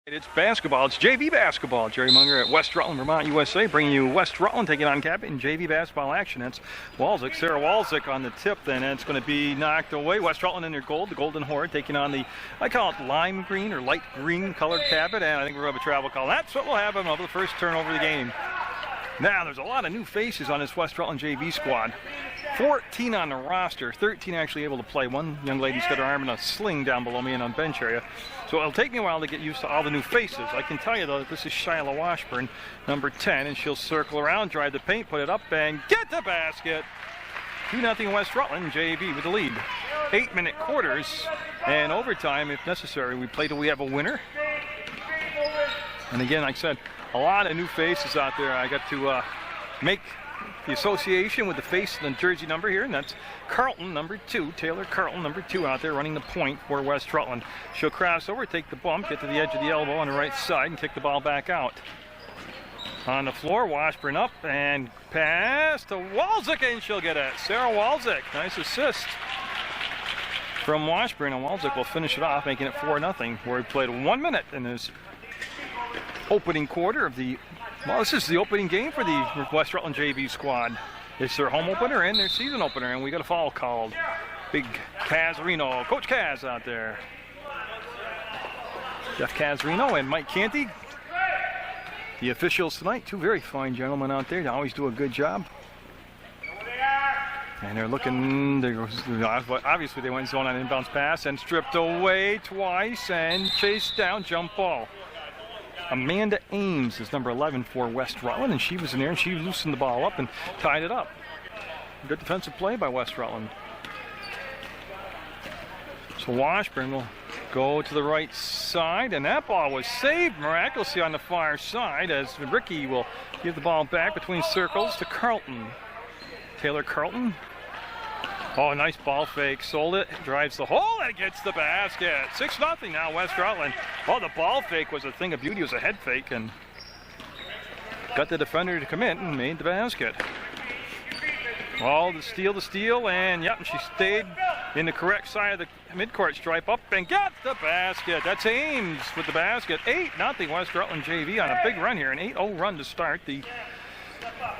It's basketball. It's JV basketball. Jerry Munger at West Rutland, Vermont, USA, bringing you West Rutland taking on Cabot in JV basketball action. That's Walczyk, Sarah Walczyk on the tip. Then it's going to be knocked away. West Rutland in their gold, the Golden Horde, taking on the, I call it lime green or light green colored Cabot. And I think we're going to have a travel call. That's what will happen over the first turnover of the game. Now, there's a lot of new faces on this West Rutland JV squad. 14 on the roster, 13 actually able to play. One young lady's got her arm in a sling down below me and on bench area. So it'll take me a while to get used to all the new faces. I can tell you, though, that this is Shiloh Washburn, number 10, and she'll circle around, drive the paint, put it up, and get the basket. 2-0 West Rutland, JV with the lead. 8-minute quarters, and overtime, if necessary. We play till we have a winner. And again, like I said, a lot of new faces out there. I got to make the association with the face and the jersey number here, and that's Carlton, number 2. Taylor Carlton, number 2, out there running the point for West Rutland. She'll cross over, take the bump, get to the edge of the elbow on the right side, and kick the ball back out. On the floor, Washburn up, and pass to Walczyk, and she'll get it. Sarah Walczyk, nice assist from Washburn, and Walczyk will finish it off, making it 4-0, where we played 1 minute in this opening quarter of the, well, this is the opening game for the West Rutland JV squad. It's their home opener and their season opener, and we got a foul called. Big Kazarino, Coach Kaz out there. Jeff Kazarino and Mike Canty, the officials tonight. Two very fine gentlemen out there. They always do a good job. And they're looking, obviously they went zone on inbounds pass and stripped away twice and chased down, jump ball. Amanda Ames is number 11 for West Rutland, and she was in there and she loosened the ball up and tied it up. Good defensive play by West Rutland. So Washburn will go to the right side, and that ball was saved miraculously on the far side as Ricky will give the ball back between circles to Carlton. Taylor Carlton. Oh, nice ball fake, sold it, drives the hole, and gets the basket. 6-0 now, West Rutland. Oh, the ball fake was a thing of beauty. It was a head fake, and got the defender to commit and made the basket. Oh, the steal, and yep, she stayed in the correct side of the midcourt stripe up and got the basket. That's Ames with the basket. 8-0 West Rutland JV on a big run here, an 8-0 run to start the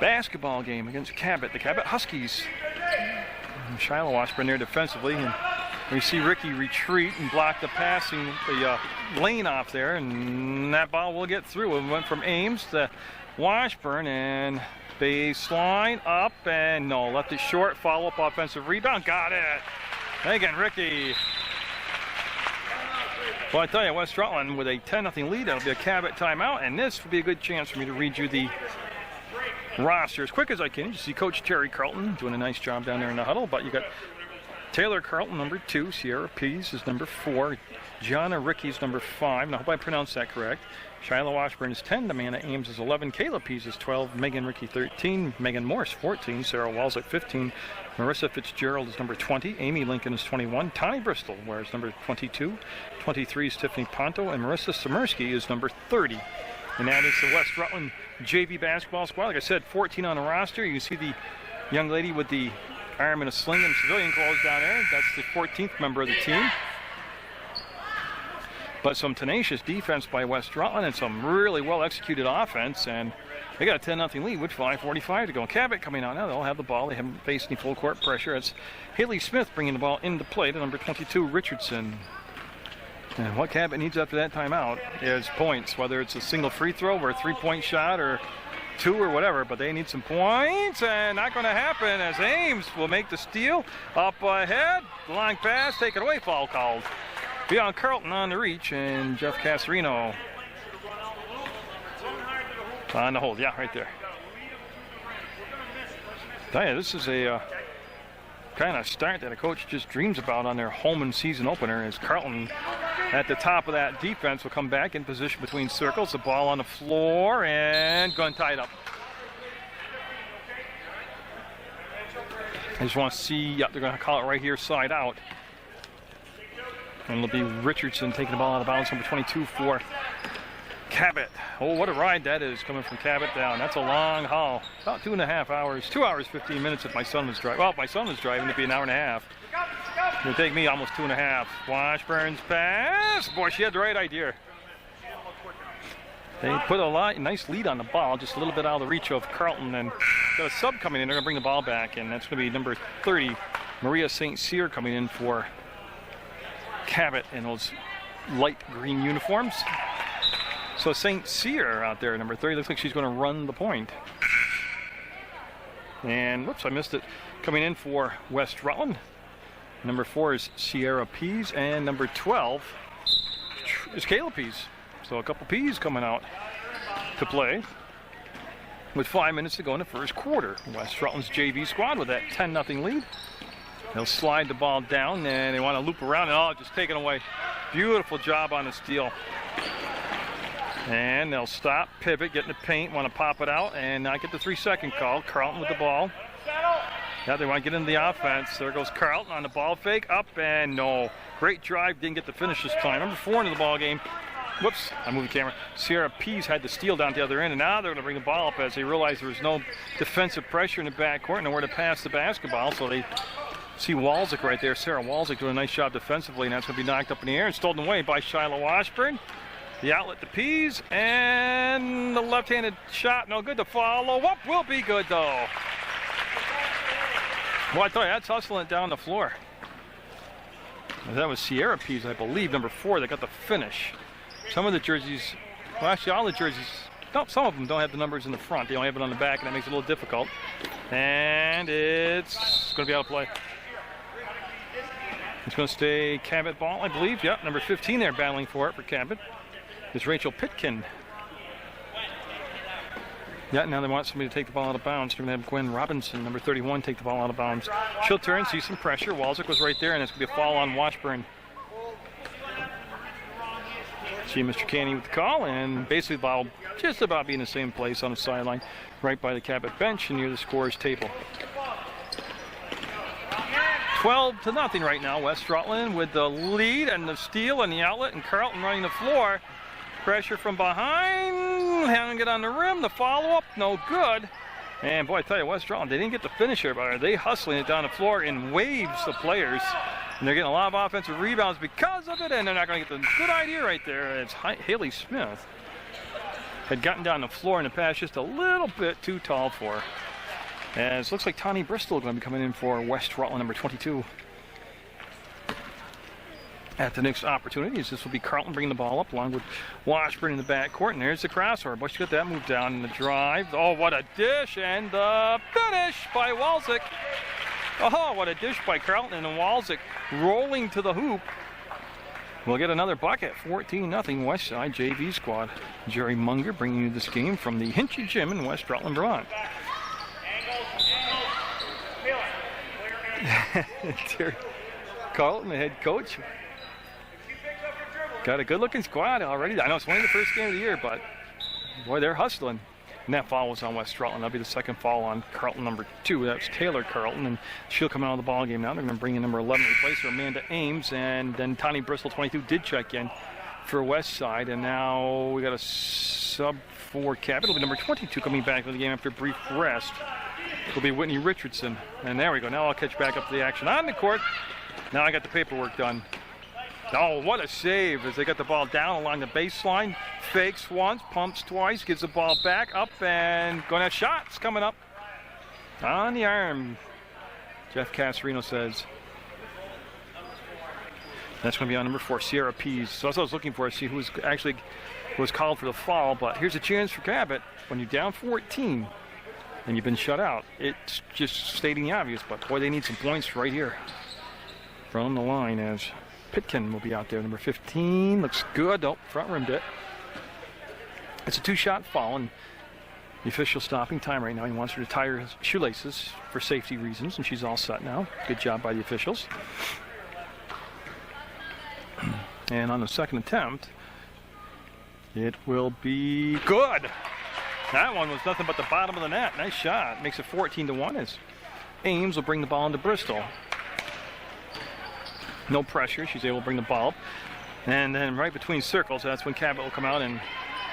basketball game against Cabot, the Cabot Huskies. Shiloh Washburn there defensively, and we see Ricky retreat and block the passing, the lane off there, and that ball will get through. It went from Ames to Washburn, and baseline up, and no, left it short, follow-up offensive rebound, got it. Again, Ricky. Well, I tell you, West Rutland with a 10-0 lead, that'll be a Cabot timeout, and this will be a good chance for me to read you the roster as quick as I can. You see Coach Terry Carlton doing a nice job down there in the huddle, but you got Taylor Carlton, number 2, Sierra Pease is number 4, Jonna Ricky's number 5, now I hope I pronounced that correct. Shiloh Washburn is 10, Amanda Ames is 11, Kayla Pease is 12, Megan Ricky 13, Megan Morse 14, Sarah Walczyk 15, Marissa Fitzgerald is number 20, Amy Lincoln is 21, Tani Bristol wears number 22, 23 is Tiffany Ponto, and Marissa Samersky is number 30. And that is the West Rutland JV basketball squad. Like I said, 14 on the roster. You can see the young lady with the arm in a sling and civilian clothes down there. That's the 14th member of the team. But some tenacious defense by West Rutland and some really well-executed offense. And they got a 10-0 lead with 5:45 to go. Cabot coming out now. They'll have the ball. They haven't faced any full-court pressure. It's Haley Smith bringing the ball into play to number 22, Richardson. And what Cabot needs after that timeout is points, whether it's a single free throw or a three-point shot or 2 or whatever, but they need some points, and not going to happen as Ames will make the steal. Up ahead, long pass, taken away, foul called. Beyond Carlton on the reach, and Jeff Casarino on the hold. Yeah, right there. Tell you, this is a kind of start that a coach just dreams about on their home and season opener, as Carlton at the top of that defense will come back in position between circles. The ball on the floor and going to tie it up. I just want to see, yeah, they're going to call it right here, side out. And it'll be Richardson taking the ball out of bounds, number 22 for Cabot. Oh, what a ride that is coming from Cabot down. That's a long haul. About 2.5 hours, 2 hours, 15 minutes if my son was driving. Well, if my son was driving, it'd be an hour and a half. It'll take me almost 2.5. Washburn's pass. Boy, she had the right idea. They put nice lead on the ball, just a little bit out of the reach of Carleton, and got a sub coming in. They're going to bring the ball back, and that's going to be number 30, Maria St. Cyr, coming in for Cabot in those light green uniforms. So St. Cyr out there, number 30, looks like she's going to run the point. And whoops, I missed it. Coming in for West Rutland, number 4 is Sierra Pease, and number 12 is Kayla Pease. So a couple P's coming out to play with 5 minutes to go in the first quarter. West Rutland's JV squad with that 10-0 lead. They'll slide the ball down, and they want to loop around, and just taken away. Beautiful job on the steal. And they'll stop, pivot, get in the paint, want to pop it out, and not get the 3-second call. Carleton with the ball. Yeah, they want to get into the offense. There goes Carleton on the ball fake, up and no. Great drive, didn't get the finish this time. Number 4 into the ball game. Whoops, I moved the camera. Sierra Pease had the steal down the other end, and now they're going to bring the ball up as they realize there was no defensive pressure in the backcourt, nowhere to pass the basketball. So they see Walzik right there. Sarah Walzik doing a nice job defensively, and that's going to be knocked up in the air and stolen away by Shiloh Washburn. The outlet to Pease, and the left-handed shot, no good. The follow-up will be good, though. Well, I tell you, that's hustling it down the floor. That was Sierra Pease, I believe, number 4, that got the finish. Some of the jerseys, well, actually all the jerseys, some of them don't have the numbers in the front. They only have it on the back, and that makes it a little difficult. And it's going to be out of play. It's going to stay Cabot ball, I believe. Yep, number 15 there battling for it for Cabot. Is Rachel Pitkin. Yeah, now they want somebody to take the ball out of bounds. They're going to have Gwen Robinson, number 31, take the ball out of bounds. She'll turn, see some pressure. Walzik was right there, and it's going to be a foul on Washburn. See Mr. Canny with the call, and basically the ball just about being in the same place on the sideline, right by the Cabot bench and near the scorer's table. 12-0 right now. West Rutland with the lead and the steal and the outlet, and Carleton running the floor. Pressure from behind, having it on the rim. The follow-up, no good. And boy, I tell you, West Rutland, they didn't get the finisher, but they hustling it down the floor in waves of players. And they're getting a lot of offensive rebounds because of it, and they're not going to get the good idea right there. It's Haley Smith had gotten down the floor in the past, just a little bit too tall for her. As looks like Tawny Bristol going to be coming in for West Rutland, number 22. At the next opportunity, this will be Carleton bringing the ball up along with Washburn in the backcourt, and there's the crossover. But she got that move down in the drive. Oh, what a dish, and the finish by Walzik. Oh, what a dish by Carleton, and Walzik rolling to the hoop. We'll get another bucket, 14-0 West Side JV squad. Jerry Munger bringing you this game from the Hinchy Gym in West Rutland, Vermont. Carleton, the head coach. Got a good-looking squad already. I know it's only the first game of the year, but boy, they're hustling. And that foul was on West Rutland. That'll be the second foul on Carleton, number 2. That's Taylor Carleton, and she'll come out of the ball game now. They're going to bring in number 11 to replace her, Amanda Ames, and then Tawny Bristol, 22, did check in for West Side, and now we got a sub for Cabot. It'll be number 22 coming back to the game after a brief rest. It'll be Whitney Richardson, and there we go. Now I'll catch back up to the action on the court. Now I got the paperwork done. Oh, what a save as they got the ball down along the baseline. Fakes once, pumps twice, gives the ball back, up, and going to have shots coming up. On the arm, Jeff Casarino says. That's going to be on number 4, Sierra Pease. So that's what I was looking for, to see who was called for the foul. But here's a chance for Cabot. When you're down 14 and you've been shut out, it's just stating the obvious. But boy, they need some points right here from the line as Pitkin will be out there, number 15. Looks good. Oh, front rimmed it. It's a 2-shot foul, and the official stopping time right now. He wants her to tie her shoelaces for safety reasons, and she's all set now. Good job by the officials. And on the second attempt, it will be good. That one was nothing but the bottom of the net. Nice shot. Makes it 14-1 as Ames will bring the ball into Bristol. No pressure. She's able to bring the ball up. And then right between circles, that's when Cabot will come out and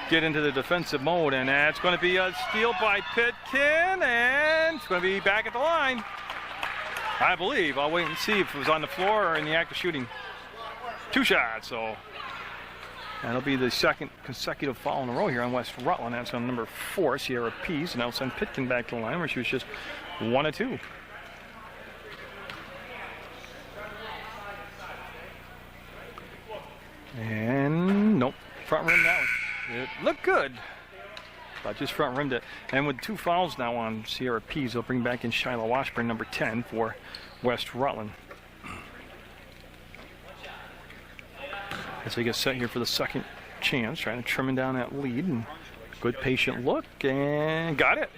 get into the defensive mode. And that's going to be a steal by Pitkin. And it's going to be back at the line, I believe. I'll wait and see if it was on the floor or in the act of shooting. 2 shots. So That'll be the second consecutive foul in a row here on West Rutland. That's on number 4, Sierra Pease, and that'll send Pitkin back to the line where she was just 1 of 2. And nope, front rim that one. It looked good, but just front rimmed it. And with 2 fouls now on Sierra Pease, they'll bring back in Shiloh Washburn, number 10 for West Rutland. As they get set here for the second chance, trying to trim down that lead. And good patient look, and got it.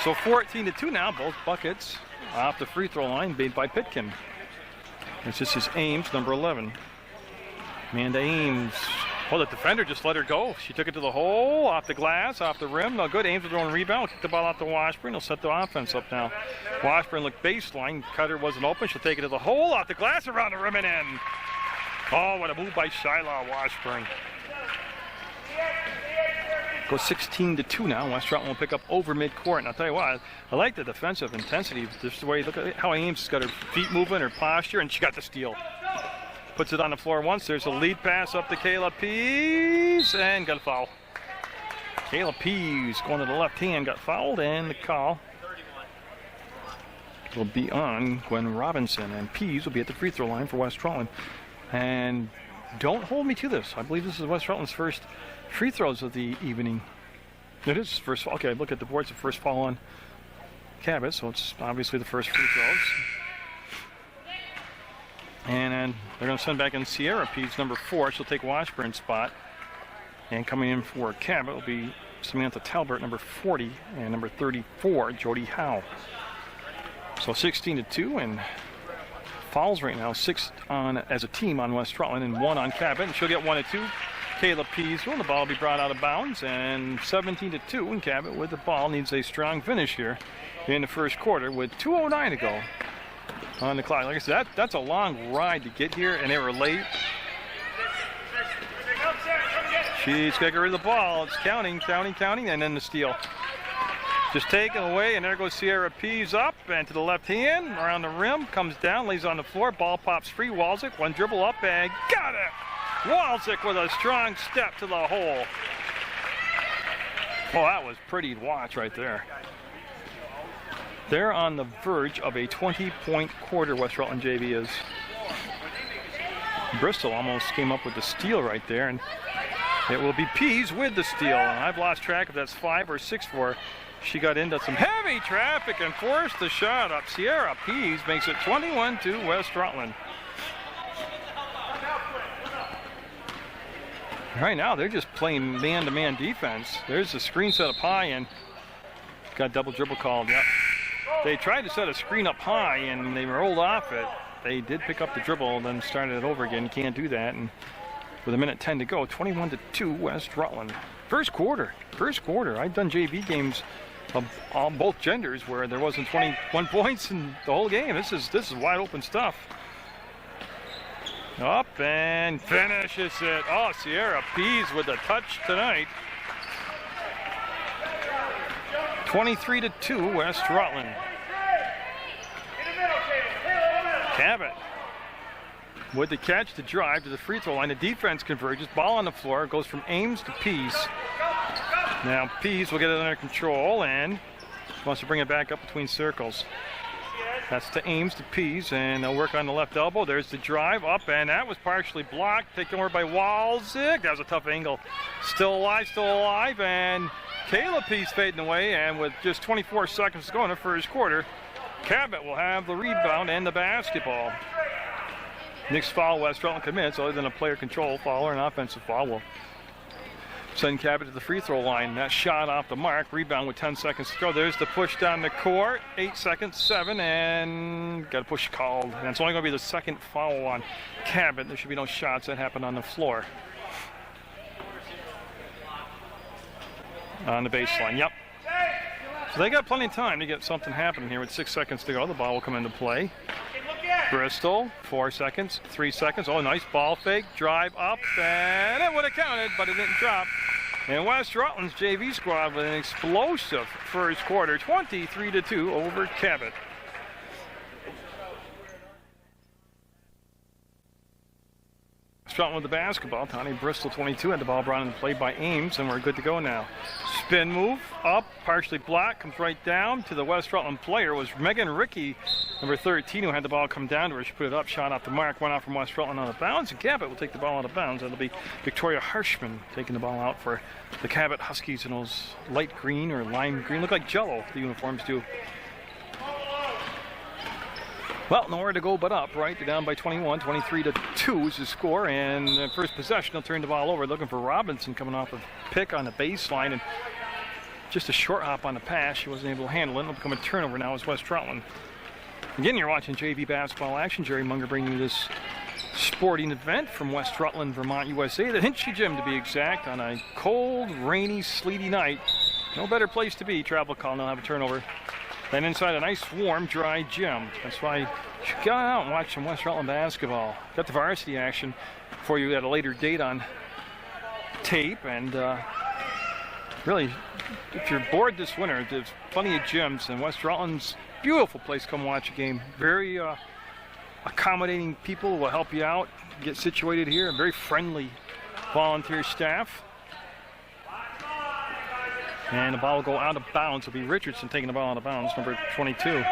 So 14-2 now, both buckets off the free throw line made by Pitkin. This is Ames, number 11. Amanda Ames. Oh, the defender just let her go. She took it to the hole, off the glass, off the rim. No good. Ames will throw a rebound. Kick the ball out to Washburn. He'll set the offense up now. Washburn looked baseline. Cutter wasn't open. She'll take it to the hole, off the glass, around the rim and in. Oh, what a move by Shiloh Washburn. Goes 16-2 now. West Rutland will pick up over midcourt. And I'll tell you what, I like the defensive intensity. Just the way, look at how Ames has got her feet moving, her posture, and she got the steal. Puts it on the floor once. There's a lead pass up to Kayla Pease, and got a foul. Kayla Pease going to the left hand, got fouled, and the call will be on Gwen Robinson. And Pease will be at the free throw line for West Rutland. And don't hold me to this. I believe this is West Rutland's first free throws of the evening. It is first. Okay, look at the boards. The first foul on Cabot, so it's obviously the first free throws. And then they're going to send back in Sierra Pease, number 4. She'll take Washburn's spot. And coming in for Cabot will be Samantha Talbert, number 40, and number 34, Jody Howe. So 16-2, and fouls right now, 6 on as a team on West Rutland and 1 on Cabot, and she'll get 1 of 2. Kayla Pease will, the ball will be brought out of bounds, and 17-2, and Cabot with the ball needs a strong finish here in the first quarter with 2:09 to go on the clock. Like I said, that's a long ride to get here, and they were late. She's got to get rid of the ball. It's counting, and then the steal. Just taken away, and there goes Sierra Pease up and to the left hand, around the rim, comes down, lays on the floor, ball pops free. Walczyk, one dribble up, and got it! Walczyk with a strong step to the hole. Oh, that was pretty to watch right there. They're on the verge of a 20-point quarter, West Rutland JV is. Bristol almost came up with the steal right there, and it will be Pease with the steal. And I've lost track if that's 5 or 6 for her. She got into some heavy traffic and forced the shot up. Sierra Pease makes it 21-2 West Rutland. Right now, they're just playing man-to-man defense. There's the screen set up high, and got double dribble called. Yep. They tried to set a screen up high, and they rolled off it. They did pick up the dribble and then started it over again. You can't do that. And with 1:10 to go, 21-2 West Rutland. First quarter. I've done JV games on both genders where there wasn't 21 points in the whole game. This is wide open stuff. Up and finishes it. Oh, Sierra Pease with a touch tonight. 23-2 West Rutland. Cabot with the catch, the drive to the free throw line. The defense converges. Ball on the floor. Goes from Ames to Pease. Now Pease will get it under control and wants to bring it back up between circles. That's to Ames to Pease, and they'll work on the left elbow. There's the drive up, and that was partially blocked. Taken over by Walczyk. That was a tough angle. Still alive, and Kayla Pease fading away, and with just 24 seconds to go in the first quarter, Cabot will have the rebound and the basketball. Next foul West Rutland commits, other than a player control foul or an offensive foul, will send Cabot to the free throw line. That shot off the mark. Rebound with 10 seconds to go. There's the push down the court. 8 seconds, 7, and got a push called. And it's only going to be the second foul on Cabot. There should be no shots that happen on the floor. On the baseline, yep. So they got plenty of time to get something happening here with 6 seconds to go. The ball will come into play. Bristol, 4 seconds, 3 seconds. Oh, nice ball fake, drive up, and it would have counted, but it didn't drop. And West Rutland's JV squad with an explosive first quarter, 23-2 over Cabot. Rutland with the basketball. Tawny Bristol, 22, had the ball brought into play by Ames, and we're good to go now. Spin move, up, partially blocked, comes right down to the West Rutland player. It was Megan Rickey, number 13, who had the ball come down to her. She put it up, shot off the mark, went off from West Rutland out of bounds, and Cabot will take the ball out of bounds. That'll be Victoria Harshman taking the ball out for the Cabot Huskies in those light green or lime green. Look like Jello, the uniforms do. Well, nowhere to go but up, right? They're down by 21, 23-2 is the score, and first possession, they'll turn the ball over, looking for Robinson coming off a pick on the baseline, and just a short hop on the pass. She wasn't able to handle it. It'll become a turnover now as West Rutland. Again, you're watching JV basketball action. Jerry Munger bringing you this sporting event from West Rutland, Vermont, USA, the Hinchy Gym to be exact, on a cold, rainy, sleety night. No better place to be. Travel call, and they'll have a turnover. Then inside a nice, warm, dry gym. That's why you should go out and watch some West Rutland basketball. Got the varsity action for you at a later date on tape. And really, if you're bored this winter, there's plenty of gyms. And West Rutland's beautiful place to come watch a game. Very accommodating people will help you out, get situated here. Very friendly volunteer staff. And the ball will go out of bounds. It'll be Richardson taking the ball out of bounds, number 22.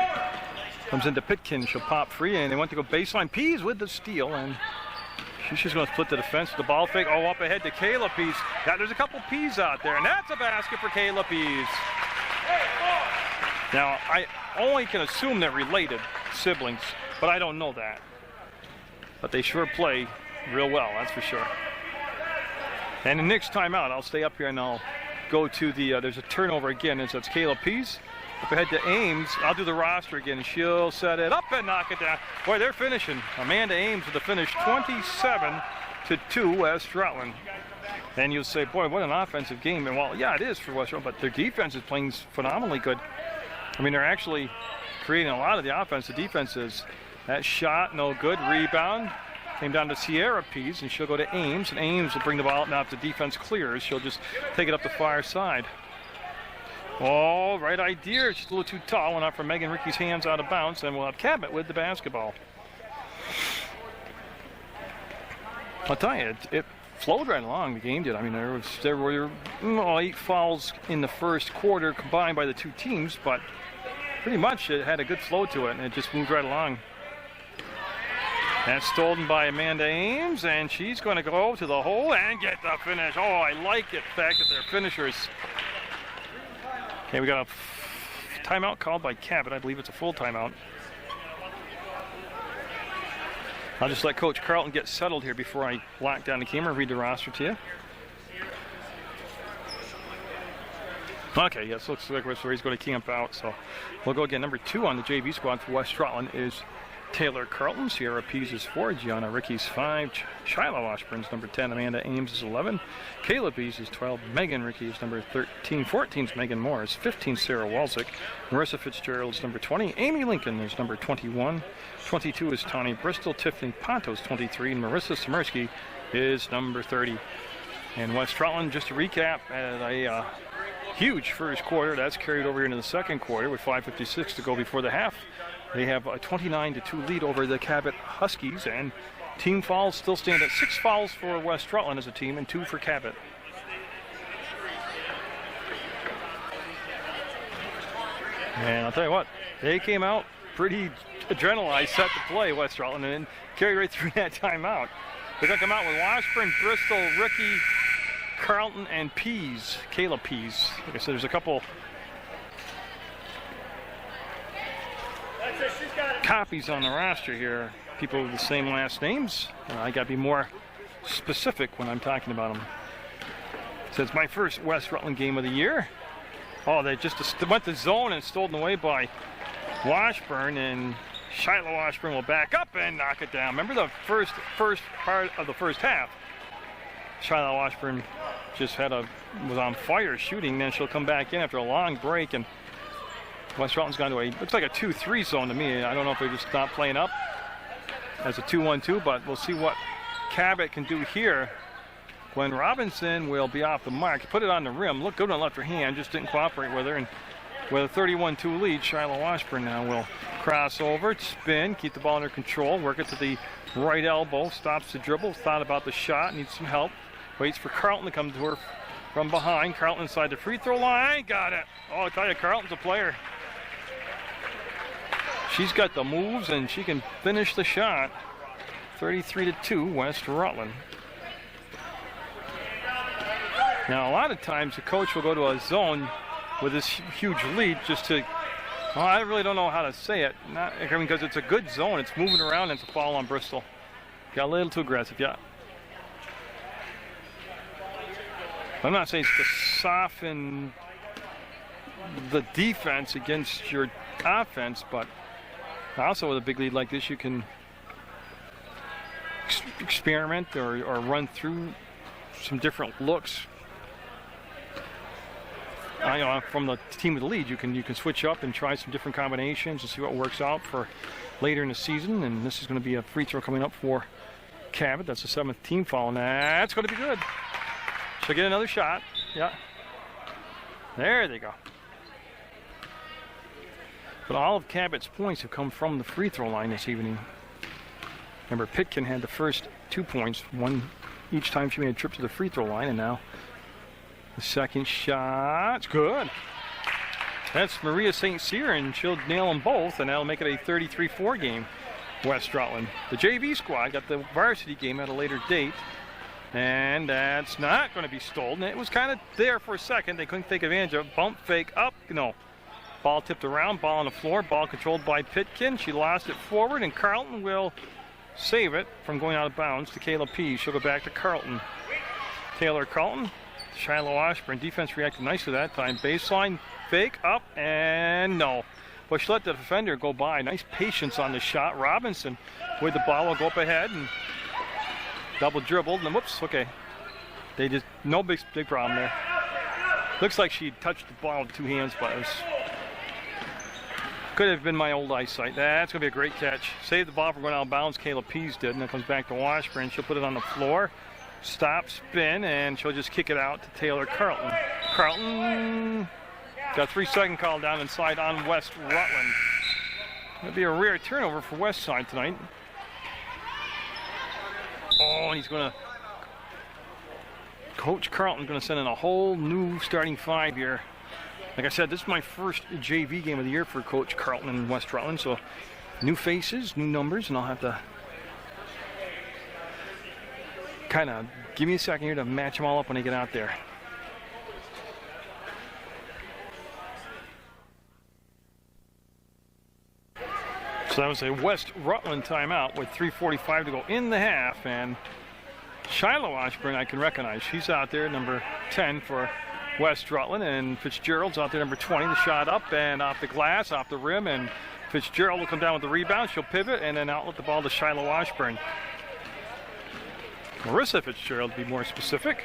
Comes into Pitkin. She'll pop free, and they want to go baseline. Pease with the steal, and she's just going to split the defense with the ball fake. Oh, up ahead to Kayla Pease. Yeah, there's a couple Pease out there, and that's a basket for Kayla Pease. Now, I only can assume they're related siblings, but I don't know that. But they sure play real well, that's for sure. And the next timeout, I'll stay up here and I'll go to the, there's a turnover again, as that's Kayla Pease. Up ahead to Ames. I'll do the roster again. She'll set it up and knock it down. Boy, they're finishing. Amanda Ames with the finish, 27-2 West Rutland. And you'll say, boy, what an offensive game. And well, yeah, it is for West Rutland, but their defense is playing phenomenally good. I mean, they're actually creating a lot of the offense. The defense is, that shot, no good. Rebound. Came down to Sierra Pease, and she'll go to Ames, and Ames will bring the ball up. Now if the defense clears, she'll just take it up the far side. Oh, right idea. She's a little too tall. Went out from Megan Rickey's hands out of bounds, and we'll have Cabot with the basketball. I'll tell you, it flowed right along. The game did. I mean, there were 8 fouls in the first quarter combined by the two teams, but pretty much it had a good flow to it, and it just moved right along. That's stolen by Amanda Ames, and she's going to go to the hole and get the finish. Oh, I like it, the fact that they're finishers. Okay, we got a timeout called by Cabot. I believe it's a full timeout. I'll just let Coach Carlton get settled here before I lock down the camera and read the roster to you. Okay, yes, looks like where he's going to camp out. So we'll go again. Number 2 on the JV squad for West Rutland is Taylor Carlton. Sierra Pease is 4. Gianna Rickey's 5. Shiloh Washburn's number 10. Amanda Ames is 11. Kayla Pease is 12. Megan Rickey is number 13. 14 is Megan Morris. 15 Sarah Walczyk. Marissa Fitzgerald is number 20. Amy Lincoln is number 21. 22 is Tawny Bristol. Tiffany Pontos 23. And Marissa Smirsky is number 30. And West Rutland, just to recap, had a huge first quarter. That's carried over into the second quarter with 5:56 to go before the half. They have a 29-2 lead over the Cabot Huskies, and team fouls still stand at 6 fouls for West Rutland as a team and 2 for Cabot. And I'll tell you what, they came out pretty adrenalized, set to play, West Rutland, and carried right through that timeout. They're going to come out with Washburn, Bristol, Rickey, Carlton, and Pease, Kayla Pease. Like I said, there's a couple copies on the roster here, people with the same last names. I got to be more specific when I'm talking about them. So it's my first West Rutland game of the year. Oh, they just went to zone and stolen away by Washburn, and Shiloh Washburn will back up and knock it down. Remember the first part of the first half? Shiloh Washburn just was on fire shooting. Then she'll come back in after a long break, and West Rutland's gone to looks like a 2-3 zone to me. I don't know if they're just not playing up as a 2-1-2, but we'll see what Cabot can do here when Robinson will be off the mark. Put it on the rim. Looked good on the left hand, just didn't cooperate with her. And with a 31-2 lead. Shiloh Washburn now will cross over, spin, keep the ball under control, work it to the right elbow, stops the dribble, thought about the shot, needs some help, waits for Carlton to come to her from behind. Carlton inside the free throw line, got it. Oh, I tell you, Carlton's a player. She's got the moves and she can finish the shot. 33-2, West Rutland. Now, a lot of times the coach will go to a zone with this huge lead just to, well, I really don't know how to say it. Because it's a good zone. It's moving around and it's a foul on Bristol. Got a little too aggressive, yeah. I'm not saying it's to soften the defense against your offense, but also with a big lead like this, you can experiment or run through some different looks. I know from the team with the lead, you can switch up and try some different combinations and see what works out for later in the season. And this is going to be a free throw coming up for Cabot. That's the 7th team foul, and that's going to be good. She'll get another shot. Yeah. There they go. But all of Cabot's points have come from the free throw line this evening. Remember, Pitkin had the first 2 points, one each time she made a trip to the free throw line, and now the second shot's good. That's Maria St. Cyr, and she'll nail them both, and that'll make it a 33-4 game, West Rutland. The JV squad got the varsity game at a later date, and that's not going to be stolen. It was kind of there for a second. They couldn't take advantage of it. Bump, fake, up, no. Ball tipped around, ball on the floor, ball controlled by Pitkin. She lost it forward, and Carlton will save it from going out of bounds to Kayla P. She'll go back to Carlton. Taylor Carlton. Shiloh Washburn defense reacted nicely that time. Baseline, fake, up, and no. But she let the defender go by. Nice patience on the shot. Robinson with the ball will go up ahead and double dribbled. And whoops, okay. They just, no big problem there. Looks like she touched the ball with 2 hands, but it was, could have been my old eyesight. That's going to be a great catch. Saved the ball from going out of bounds. Kayla Pease did, and it comes back to Washburn. She'll put it on the floor. Stop, spin, and she'll just kick it out to Taylor Carlton. Carlton got a 3-second call down inside on West Rutland. That'll be a rare turnover for West Side tonight. Oh, and he's going to, Coach Carlton's going to send in a whole new starting 5 here. Like I said, this is my first JV game of the year for Coach Carlton in West Rutland, so new faces, new numbers, and I'll have to kind of give me a second here to match them all up when they get out there. So that was a West Rutland timeout with 3:45 to go in the half, and Shiloh Washburn I can recognize. She's out there, number 10 for West Rutland, and Fitzgerald's out there, number 20. The shot up and off the glass, off the rim, and Fitzgerald will come down with the rebound. She'll pivot and then outlet the ball to Shiloh Washburn. Marissa Fitzgerald, to be more specific.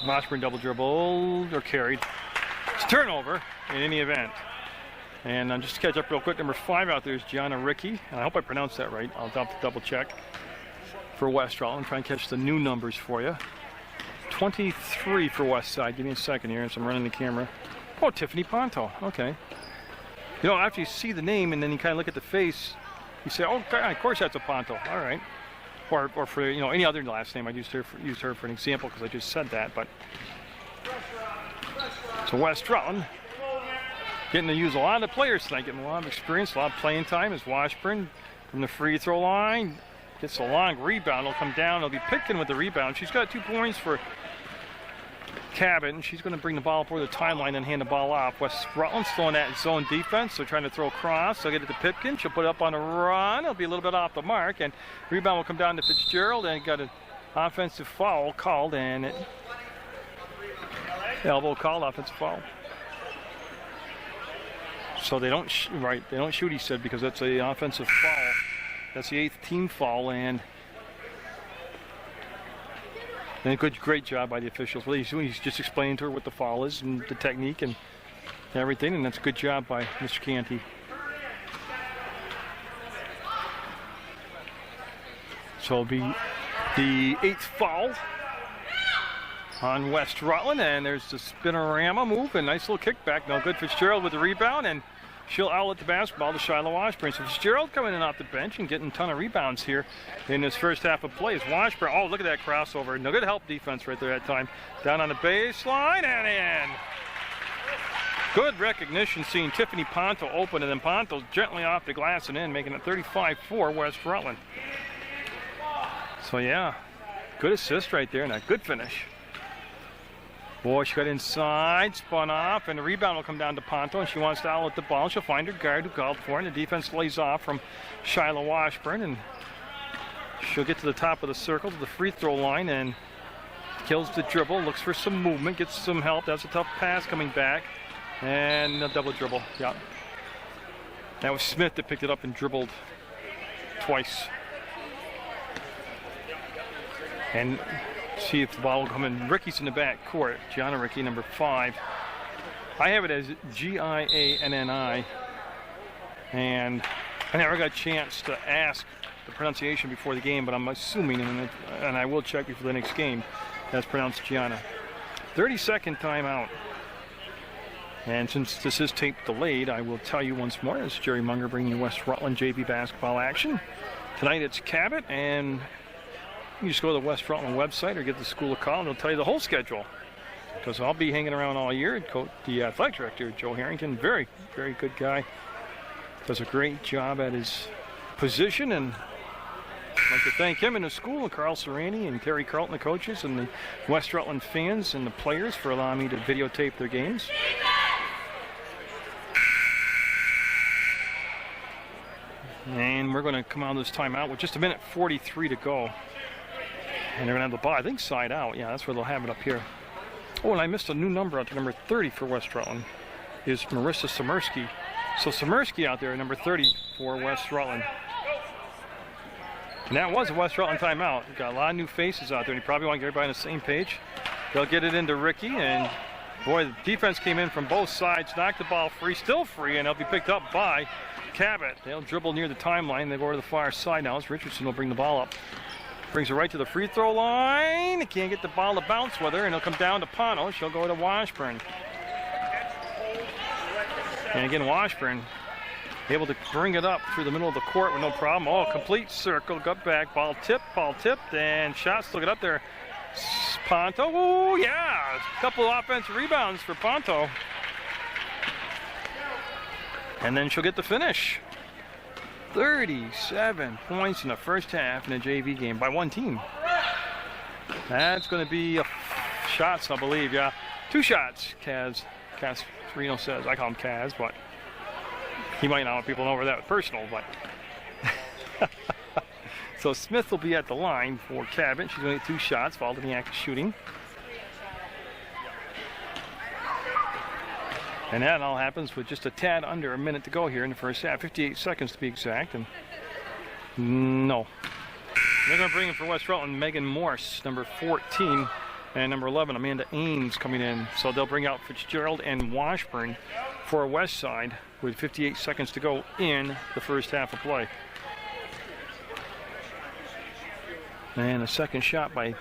Washburn double dribbled or carried. It's a turnover in any event. And just to catch up real quick, number 5 out there is Gianna Ricky. And I hope I pronounced that right. I'll have to double check for West Rutland. Try and catch the new numbers for you. 23 for West Side. Give me a second here as I'm running the camera. Oh, Tiffany Ponto. Okay. You know, after you see the name and then you kind of look at the face, you say, oh, of course that's a Ponto. All right. Or for, you know, any other last name. I used her for an example because I just said that. But so West Rutland getting to use a lot of players tonight, getting a lot of experience, a lot of playing time as Washburn from the free throw line gets a long rebound. It'll come down. It'll be Pitkin with the rebound. She's got 2 points for Cabot, and she's going to bring the ball up over the timeline and hand the ball off. West Rutland's throwing that zone defense. They're trying to throw across. They'll get it to Pitkin. She'll put it up on a run. It'll be a little bit off the mark, and rebound will come down to Fitzgerald, and got an offensive foul called, and it elbow called, offensive foul. So they don't they don't shoot, he said, because that's an offensive foul. That's the 8th team foul, and a great job by the officials. Well, he's just explaining to her what the foul is and the technique and everything, and that's a good job by Mr. Canty. So it'll be the 8th foul on West Rutland, and there's the spinorama move, and nice little kickback. No good. Fitzgerald with the rebound, and she'll outlet the basketball to Shiloh Washburn. So Fitzgerald coming in off the bench and getting a ton of rebounds here in this first half of play. As Washburn, oh, look at that crossover. No good help defense right there that time. Down on the baseline and in. Good recognition, seeing Tiffany Ponto open, and then Ponto gently off the glass and in, making it 35-4 West Rutland. So yeah, good assist right there and a good finish. Boy, she got inside, spun off, and the rebound will come down to Ponto, and she wants to outlet the ball. She'll find her guard who called for it, and the defense lays off from Shiloh Washburn, and she'll get to the top of the circle, to the free throw line, and kills the dribble, looks for some movement, gets some help. That's a tough pass coming back. And a double dribble, yeah. That was Smith that picked it up and dribbled twice. And see if the ball will come in. Ricky's in the back court. Gianna Ricky, number 5. I have it as Gianni. And I never got a chance to ask the pronunciation before the game, but I'm assuming, and I will check before the next game, that's pronounced Gianna. 30-second timeout. And since this is tape delayed, I will tell you once more, it's Jerry Munger bringing you West Rutland JV basketball action. Tonight it's Cabot, and you just go to the West Rutland website or give the school a call, and they'll tell you the whole schedule. Because I'll be hanging around all year. The athletic director, Joe Harrington, very, very good guy. Does a great job at his position, and I'd like to thank him and the school, and Carl Serrani and Terry Carlton, the coaches, and the West Rutland fans and the players for allowing me to videotape their games. And we're going to come out of this timeout with just a minute 43 to go. And they're going to have the ball, I think, side out. Yeah, that's where they'll have it up here. Oh, and I missed a new number out to number 30 for West Rutland. Is Marissa Samirsky. So Samirsky out there, number 30 for West Rutland. And that was a West Rutland timeout. We've got a lot of new faces out there, and you probably want to get everybody on the same page. They'll get it into Ricky, and boy, the defense came in from both sides, knocked the ball free, still free, and it'll be picked up by Cabot. They'll dribble near the timeline. They go to the far side now as Richardson will bring the ball up. Brings it right to the free throw line. They can't get the ball to bounce with her, and it'll come down to Ponto. She'll go to Washburn. And again, Washburn able to bring it up through the middle of the court with no problem. Oh, complete circle, got back, ball tipped, and shots. Look it up there. Ponto, oh yeah, a couple of offensive rebounds for Ponto. And then she'll get the finish. 37 points in the first half in a JV game by one team. That's going to be shots, I believe, yeah. 2 shots, Kaz Reno says. I call him Kaz, but he might not want people to know where that was personal, but. So Smith will be at the line for Cabot. She's going to get 2 shots, fouled in the act of shooting. And that all happens with just a tad under a minute to go here in the first half. 58 seconds to be exact. And no. They're going to bring in for West Rutland Megan Morse, number 14, and number 11, Amanda Ames, coming in. So they'll bring out Fitzgerald and Washburn for a West Side with 58 seconds to go in the first half of play. And a second shot by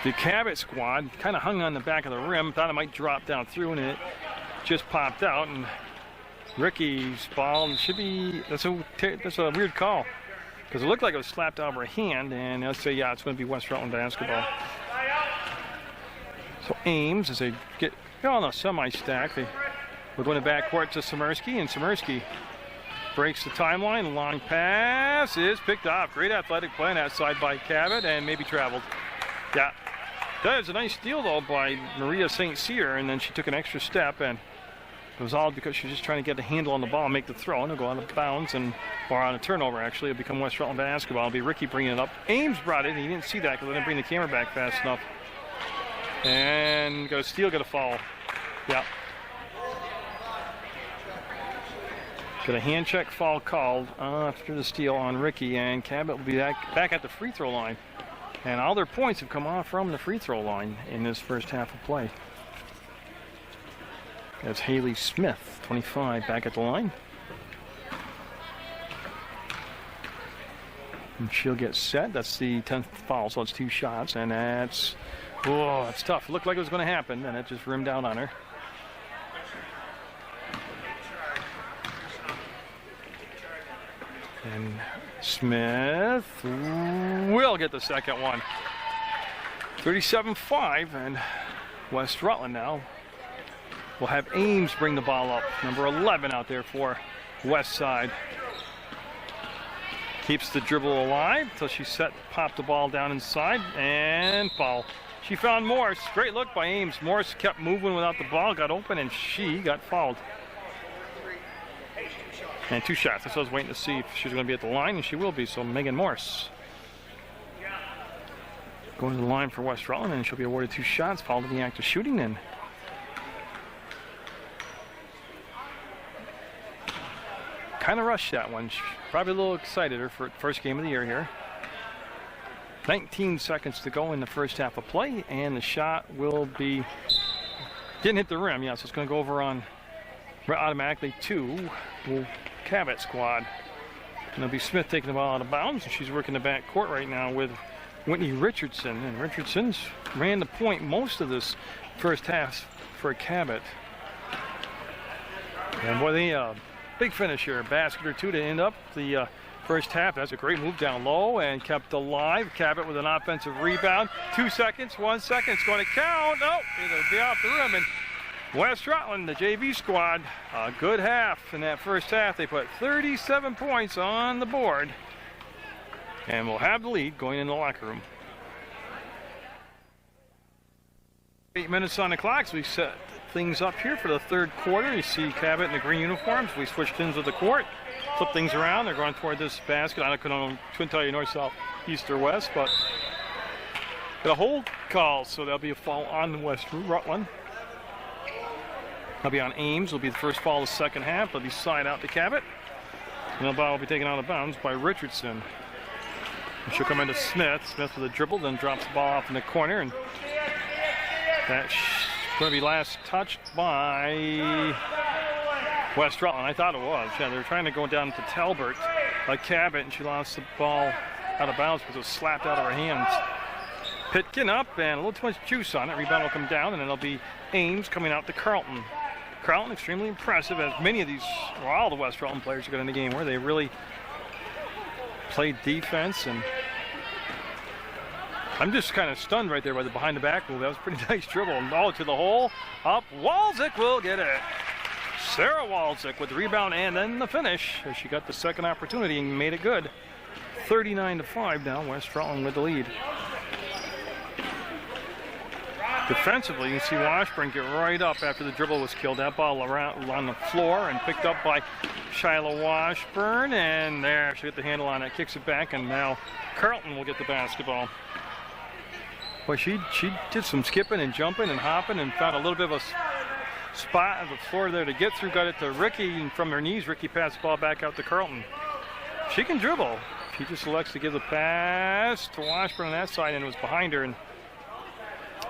the Cabot squad. Kind of hung on the back of the rim, thought it might drop down through, and it just popped out. And Ricky's ball should be, that's a weird call, because it looked like it was slapped out of her hand, and they'll say, yeah, it's going to be West Rutland basketball. So Ames, as they get on a semi-stack, we're going to backcourt to Samirsky, and Samirsky breaks the timeline. Long pass is picked off. Great athletic play on that side by Cabot, and maybe traveled. Yeah. That was a nice steal, though, by Maria St. Cyr, and then she took an extra step, and it was all because she was just trying to get the handle on the ball and make the throw, and it'll go out of bounds, or on a turnover, actually. It'll become West Rutland basketball. It'll be Ricky bringing it up. Ames brought it, and he didn't see that because I didn't bring the camera back fast enough. And got a steal, got a foul. Yeah. Got a hand check foul called after the steal on Ricky, and Cabot will be back at the free throw line. And all their points have come off from the free throw line in this first half of play. That's Haley Smith, 25, back at the line. And she'll get set. That's the 10th foul, so it's 2 shots, and that's, oh, that's tough. It looked like it was going to happen, and it just rimmed out on her. And Smith will get the second one. 37-5, and West Rutland now will have Ames bring the ball up. Number 11 out there for West Side. Keeps the dribble alive until she popped the ball down inside, and foul. She found Morse. Great look by Ames. Morse kept moving without the ball, got open, and she got fouled. And 2 shots. So I was waiting to see if she was going to be at the line, and she will be. So Megan Morse going to the line for West Rutland, and she'll be awarded 2 shots, fouled in the act of shooting. And kind of rushed that one. She's probably a little excited her first game of the year here. 19 seconds to go in the first half of play, and the shot will be, didn't hit the rim. Yeah, so it's going to go over on automatically to Cabot squad. And it'll be Smith taking the ball out of bounds, and she's working the back court right now with Whitney Richardson. And Richardson's ran the point most of this first half for Cabot. And boy, they big finish here, a basket or 2 to end up the first half. That's a great move down low and kept alive. Cabot with an offensive rebound. 2 seconds, 1 second. It's going to count. Oh, it'll be off the rim. And West Rutland, the JV squad, a good half in that first half. They put 37 points on the board and will have the lead going in the locker room. 8 minutes on the clock, so we set things up here for the third quarter. You see Cabot in the green uniforms. We switched ends of the court, flip things around. They're going toward this basket. I couldn't tell you north, south, east, or west, but got a hold call, so there'll be a foul on West Rutland. That'll be on Ames. Will be the first foul of the second half. It'll be side out to Cabot. And the ball will be taken out of bounds by Richardson. And she'll come into Smith. Smith with a dribble, then drops the ball off in the corner. And that's going to be last touched by West Rutland. I thought it was. Yeah, they were trying to go down to Talbert by Cabot, and she lost the ball out of bounds because it was slapped out of her hands. Pitkin up, and a little too much juice on it. Rebound will come down, and then it'll be Ames coming out to Carlton. Carlton extremely impressive, as many of these, well, all the West Rutland players who got in the game where they really played defense. And I'm just kind of stunned right there by the behind the back move. That was a pretty nice dribble. All to the hole. Up. Walczyk will get it. Sarah Walczyk with the rebound and then the finish, as she got the second opportunity and made it good. 39-5 now. West Rutland with the lead. Defensively, you can see Washburn get right up after the dribble was killed. That ball around on the floor and picked up by Shiloh Washburn. And there, she got the handle on it, kicks it back, and now Carlton will get the basketball. Boy, she did some skipping and jumping and hopping and found a little bit of a spot on the floor there to get through. Got it to Ricky, and from her knees, Ricky passed the ball back out to Carlton. She can dribble. She just elects to give the pass to Washburn on that side, and it was behind her. And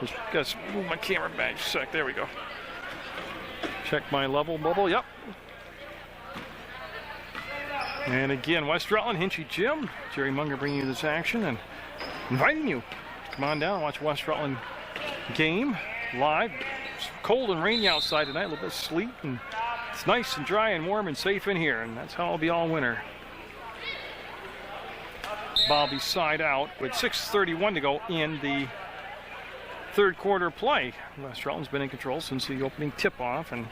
just gotta move my camera back a sec. There we go. Check my level bubble. Yep. And again, West Rutland, Hinchy Gym. Jerry Munger bringing you this action and inviting you to come on down and watch West Rutland game live. It's cold and rainy outside tonight, a little bit of sleet, and it's nice and dry and warm and safe in here, and that's how it'll be all winter. Ball be side out with 6:31 to go in the third quarter play. West Rutland's been in control since the opening tip-off, and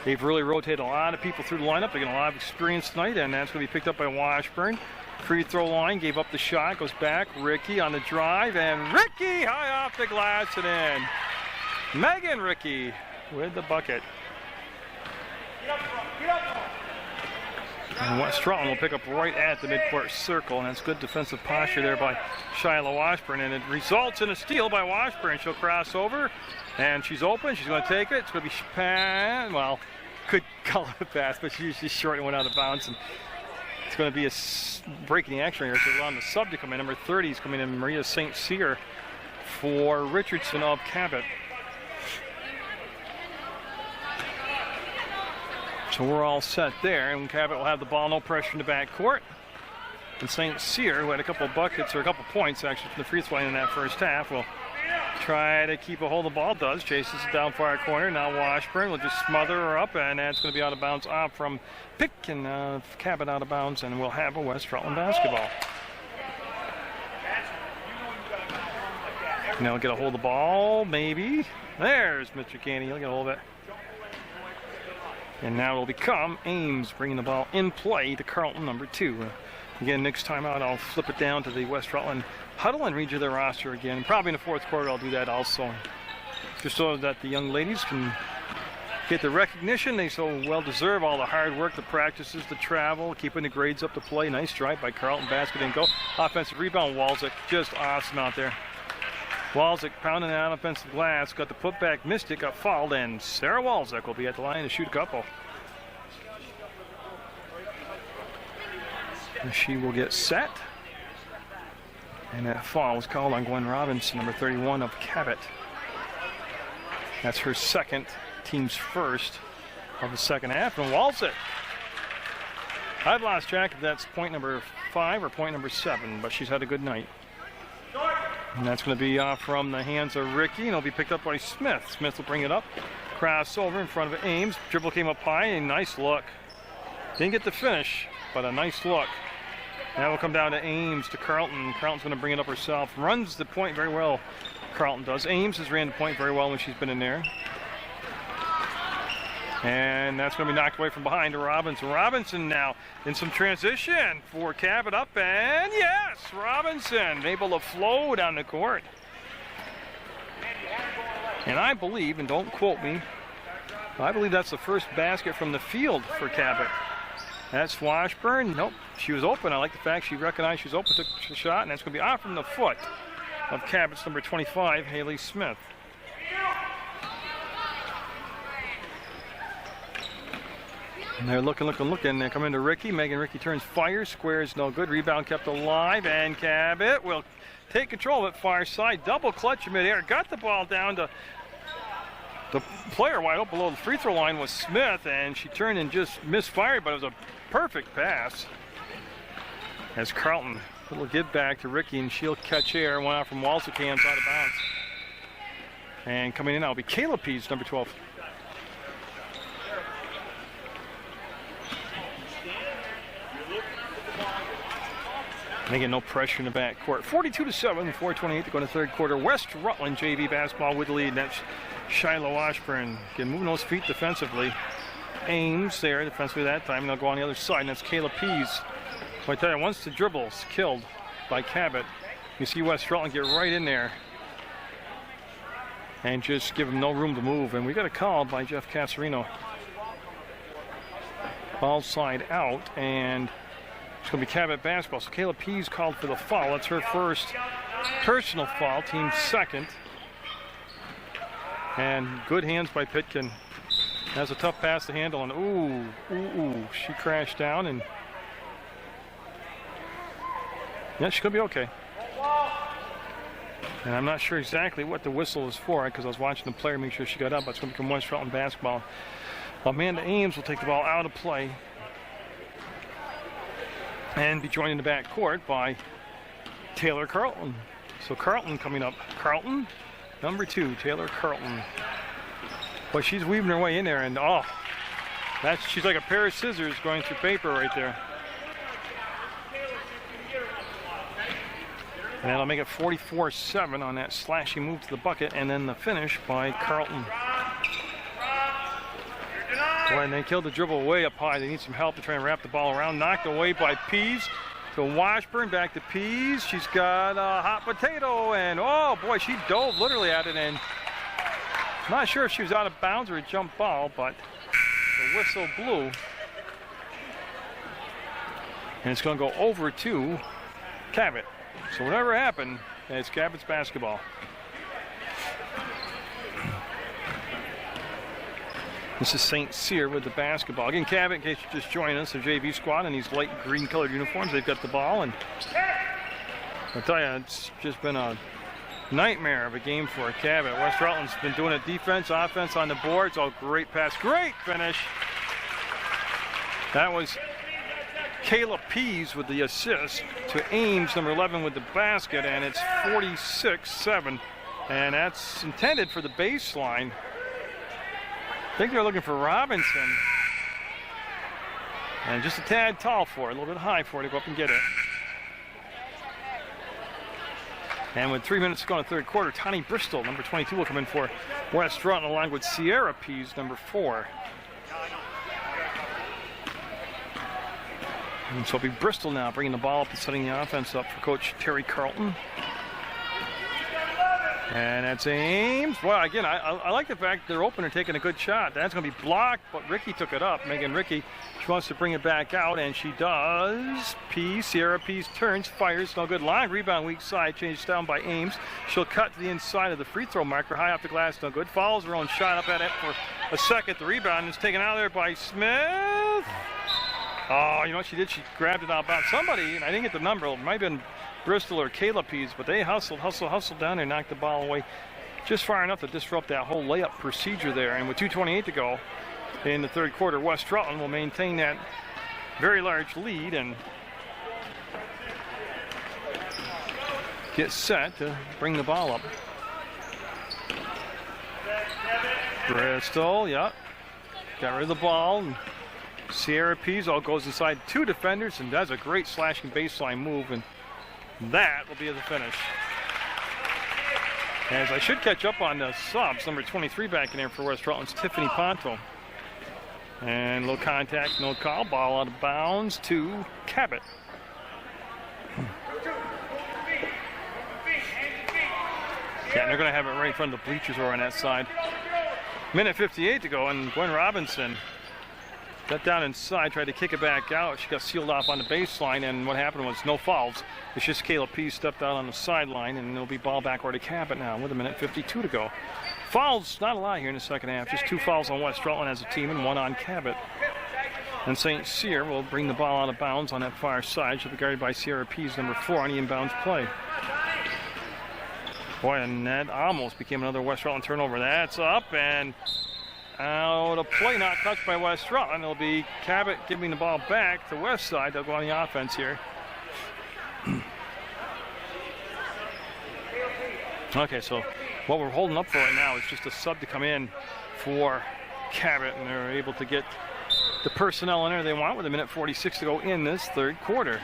they've really rotated a lot of people through the lineup. They got a lot of experience tonight, and that's going to be picked up by Washburn. Free throw line, gave up the shot, goes back. Ricky on the drive, and Ricky high off the glass and in. Megan Ricky with the bucket. And West Rutland will pick up right at the midcourt circle, and that's good defensive posture there by Shiloh Washburn, and it results in a steal by Washburn. She'll cross over, and she's open. She's going to take it. It's going to be well, could call it a pass, but she's just short and went out of bounds, and it's going to be a break in the action here. So on the sub to come in. Number 30 is coming in, Maria St. Cyr for Richardson of Cabot. So we're all set there, and Cabot will have the ball, no pressure in the backcourt. And St. Cyr, who had a couple of buckets, or a couple points actually from the free throw line in that first half, will try to keep a hold of the ball. Does. Chases it down far corner. Now Washburn will just smother her up, and that's going to be out of bounds off from Pick, and Cabot out of bounds, and we'll have a West Rutland basketball. Now he'll get a hold of the ball, maybe. There's Mr. Candy. He'll get a hold of it. And now it'll become Ames bringing the ball in play to Carleton, number 2. Again, next time out, I'll flip it down to the West Rutland huddle and read you their roster again. Probably in the fourth quarter, I'll do that also. Just so that the young ladies can get the recognition they so well deserve, all the hard work, the practices, the travel, keeping the grades up to play. Nice drive by Carleton, basket and go. Offensive rebound, Walczyk, just awesome out there. Walczyk pounding that offensive glass, got the putback, missed it, got fouled, and Sarah Walczyk will be at the line to shoot a couple. And she will get set. And that foul was called on Gwen Robinson, number 31 of Cabot. That's her second, team's first of the second half. And Walczyk, I've lost track if that's point number 5 or point number 7, but she's had a good night. And that's going to be from the hands of Ricky, and it'll be picked up by Smith. Smith will bring it up, crossover in front of Ames. Dribble came up high, a nice look. Didn't get the finish, but a nice look. Now we'll come down to Ames to Carleton. Carleton's going to bring it up herself. Runs the point very well, Carleton does. Ames has ran the point very well when she's been in there. And that's going to be knocked away from behind to Robinson. Robinson now in some transition for Cabot up, and yes, Robinson able to flow down the court. And I believe, and don't quote me, I believe that's the first basket from the field for Cabot. That's Washburn. Nope, she was open. I like the fact she recognized she was open, took the shot, and that's going to be off from the foot of Cabot's number 25, Haley Smith. And they're looking. They come into Ricky. Megan Ricky turns, fires, squares, no good. Rebound kept alive, and Cabot will take control of it, far side. Double clutch in midair. Got the ball down to the player wide open below the free throw line was Smith, and she turned and just misfired, but it was a perfect pass. As Carleton, little give back to Ricky, and she'll catch air. Went out from Walczyk, hands out of bounds. And coming in now will be Kayla Pease, number 12. And again, no pressure in the back court. 42-7, 4:28 to go in the third quarter. West Rutland JV basketball with the lead. That's Shiloh Washburn. Again, moving those feet defensively. Ames there defensively that time. And they'll go on the other side, and that's Kayla Pease. So I tell you, once the dribble's killed by Cabot, you see West Rutland get right in there and just give them no room to move. And we got a call by Jeff Casarino. Ball side out, and it's going to be Cabot basketball. So Kayla Pease called for the foul. That's her first personal foul, team second. And good hands by Pitkin. Has a tough pass to handle, and she crashed down, and yeah, she's going to be okay. And I'm not sure exactly what the whistle is for, because I was watching the player make sure she got up, but it's going to become West Rutland basketball. Amanda Ames will take the ball out of play and be joined in the back court by Taylor Carleton. So Carleton coming up. Carleton, number 2, Taylor Carleton. But she's weaving her way in there, and she's like a pair of scissors going through paper right there. And that'll make it 44-7 on that slashing move to the bucket, and then the finish by Carleton. Boy, and they killed the dribble way up high. They need some help to try and wrap the ball around. Knocked away by Pease. To Washburn, back to Pease. She's got a hot potato, and oh boy, she dove literally at it, and not sure if she was out of bounds or a jump ball, but the whistle blew. And it's going to go over to Cabot. So whatever happened, it's Cabot's basketball. This is St. Cyr with the basketball. Again, Cabot, in case you just joined us, the JV squad in these light green colored uniforms. They've got the ball, and I'll tell you, it's just been a nightmare of a game for Cabot. West Rutland's been doing it defense, offense on the boards. Oh, great pass, great finish. That was Kayla Pease with the assist to Ames, number 11, with the basket, and it's 46-7. And that's intended for the baseline. I think they're looking for Robinson. And just a tad tall for it, a little bit high for it to go up and get it. And with 3 minutes to go in the third quarter, Tani Bristol, number 22, will come in for West Rutland, along with Sierra Pease, number 4. And so it'll be Bristol now bringing the ball up and setting the offense up for Coach Terry Carlton. And that's Ames. Well, again, I like the fact they're open and taking a good shot. That's going to be blocked, but Ricky took it up. Megan Ricky, she wants to bring it back out, and she does. Sierra Pease turns, fires, no good. Line rebound, weak side, changed down by Ames. She'll cut to the inside of the free throw marker, high off the glass, no good. Follows her own shot up at it for a second. The rebound is taken out of there by Smith. Oh, you know what she did? She grabbed it out about somebody, and I didn't get the number. It might have been Bristol or Kayla Pease, but they hustled down there and knocked the ball away just far enough to disrupt that whole layup procedure there. And with 2:28 to go in the third quarter, West Rutland will maintain that very large lead and get set to bring the ball up. Bristol, yeah, got rid of the ball. And Sierra Pease all goes inside 2 defenders and does a great slashing baseline move, and that will be the finish. As I should catch up on the subs, number 23 back in there for West Rutland's Tiffany Ponto. And low contact, no call, ball out of bounds to Cabot. Yeah, and they're going to have it right in front of the bleachers over on that side. Minute 58 to go, and Gwen Robinson got down inside, tried to kick it back out. She got sealed off on the baseline, and what happened was no fouls. It's just Kayla Pease stepped out on the sideline, and it'll be ball back over to Cabot now with a minute 52 to go. Fouls, not a lot here in the second half. Just 2 fouls on West Rutland as a team and 1 on Cabot. And St. Cyr will bring the ball out of bounds on that far side. She'll be guarded by Sierra Pease, number 4, on the inbounds play. Boy, and that almost became another West Rutland turnover. That's up and out of play, not touched by West Rutland. It'll be Cabot giving the ball back to West Side. They'll go on the offense here. Okay, so what we're holding up for right now is just a sub to come in for Cabot, and they're able to get the personnel in there they want with a minute 46 to go in this third quarter.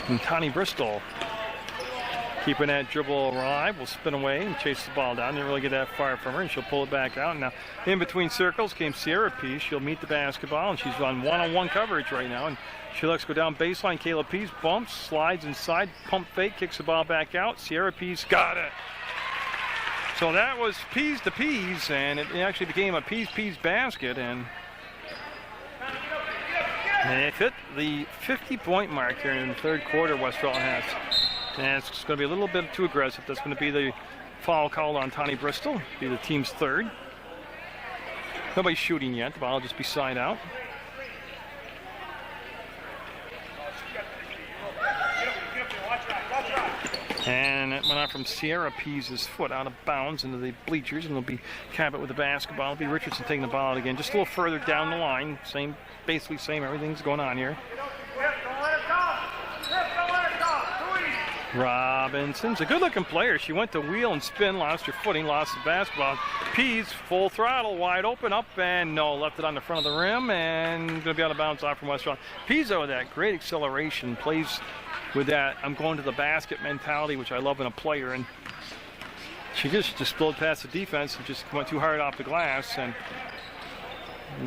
And Tani Bristol, keeping that dribble alive, will spin away and chase the ball down. Didn't really get that far from her, and she'll pull it back out. Now, in between circles came Sierra Pease. She'll meet the basketball, and she's on one-on-one coverage right now. And she looks go down baseline. Kayla Pease bumps, slides inside, pump fake, kicks the ball back out. Sierra Pease got it. So that was Pease to Pease, and it actually became a Pease basket, and it hit the 50-point mark here in the third quarter. West Rutland has. And it's going to be a little bit too aggressive. That's going to be the foul called on Tani Bristol, be the team's 3rd. Nobody's shooting yet. The ball will just be side out. And it went out from Sierra Pease's foot out of bounds into the bleachers, and it'll be Cabot with the basketball. It'll be Richardson taking the ball out again, just a little further down the line. Basically same, everything's going on here. Robinson's a good-looking player. She went to wheel and spin, lost her footing, lost the basketball. Pease, full throttle, wide open, up and no, left it on the front of the rim, and going to be out of bounds off from West Rutland. Pease, with that great acceleration, plays with that I'm going to the basket mentality, which I love in a player, and she just blowed past the defense and just went too hard off the glass. And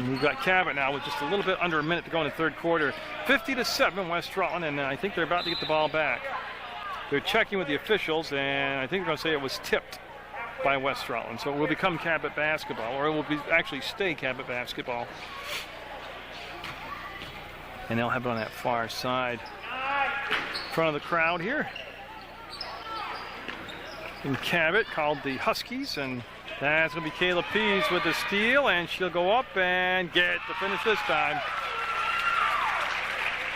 we've got Cabot now with just a little bit under a minute to go in the third quarter. 50-7 West Rutland, and I think they're about to get the ball back. They're checking with the officials, and I think they're going to say it was tipped by West Rutland. So it will become Cabot basketball, or it will actually stay Cabot basketball. And they'll have it on that far side. In front of the crowd here. And Cabot called the Huskies, and that's going to be Kayla Pease with the steal, and she'll go up and get the finish this time.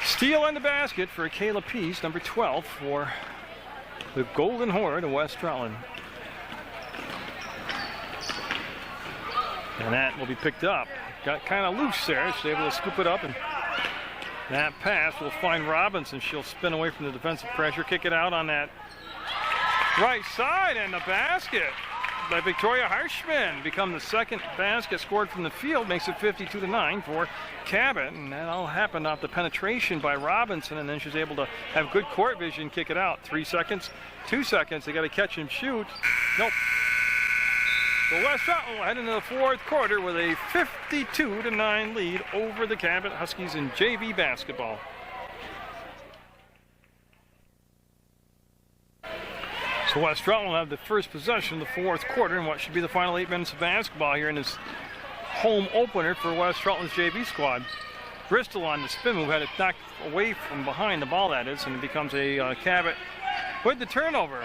Steal in the basket for Kayla Pease, number 12 for the Golden Horde of West Rutland. And that will be picked up got kind of loose there. She's able to scoop it up, and that pass will find Robinson. She'll spin away from the defensive pressure, kick it out on that right side, and the basket by Victoria Harshman become the second basket scored from the field, makes it 52-9 for Cabot, and that all happened off the penetration by Robinson, and then she's able to have good court vision, kick it out. 3 seconds, 2 seconds, they got to catch and shoot. Nope. So West Rutland will head into the fourth quarter with a 52-9 lead over the Cabot Huskies in JV basketball. So West Rutland will have the first possession of the fourth quarter in what should be the final 8 minutes of basketball here in this home opener for West Rutland's JV squad. Bristol on the spin move, had it knocked away from behind the ball, that is, and it becomes a Cabot with the turnover.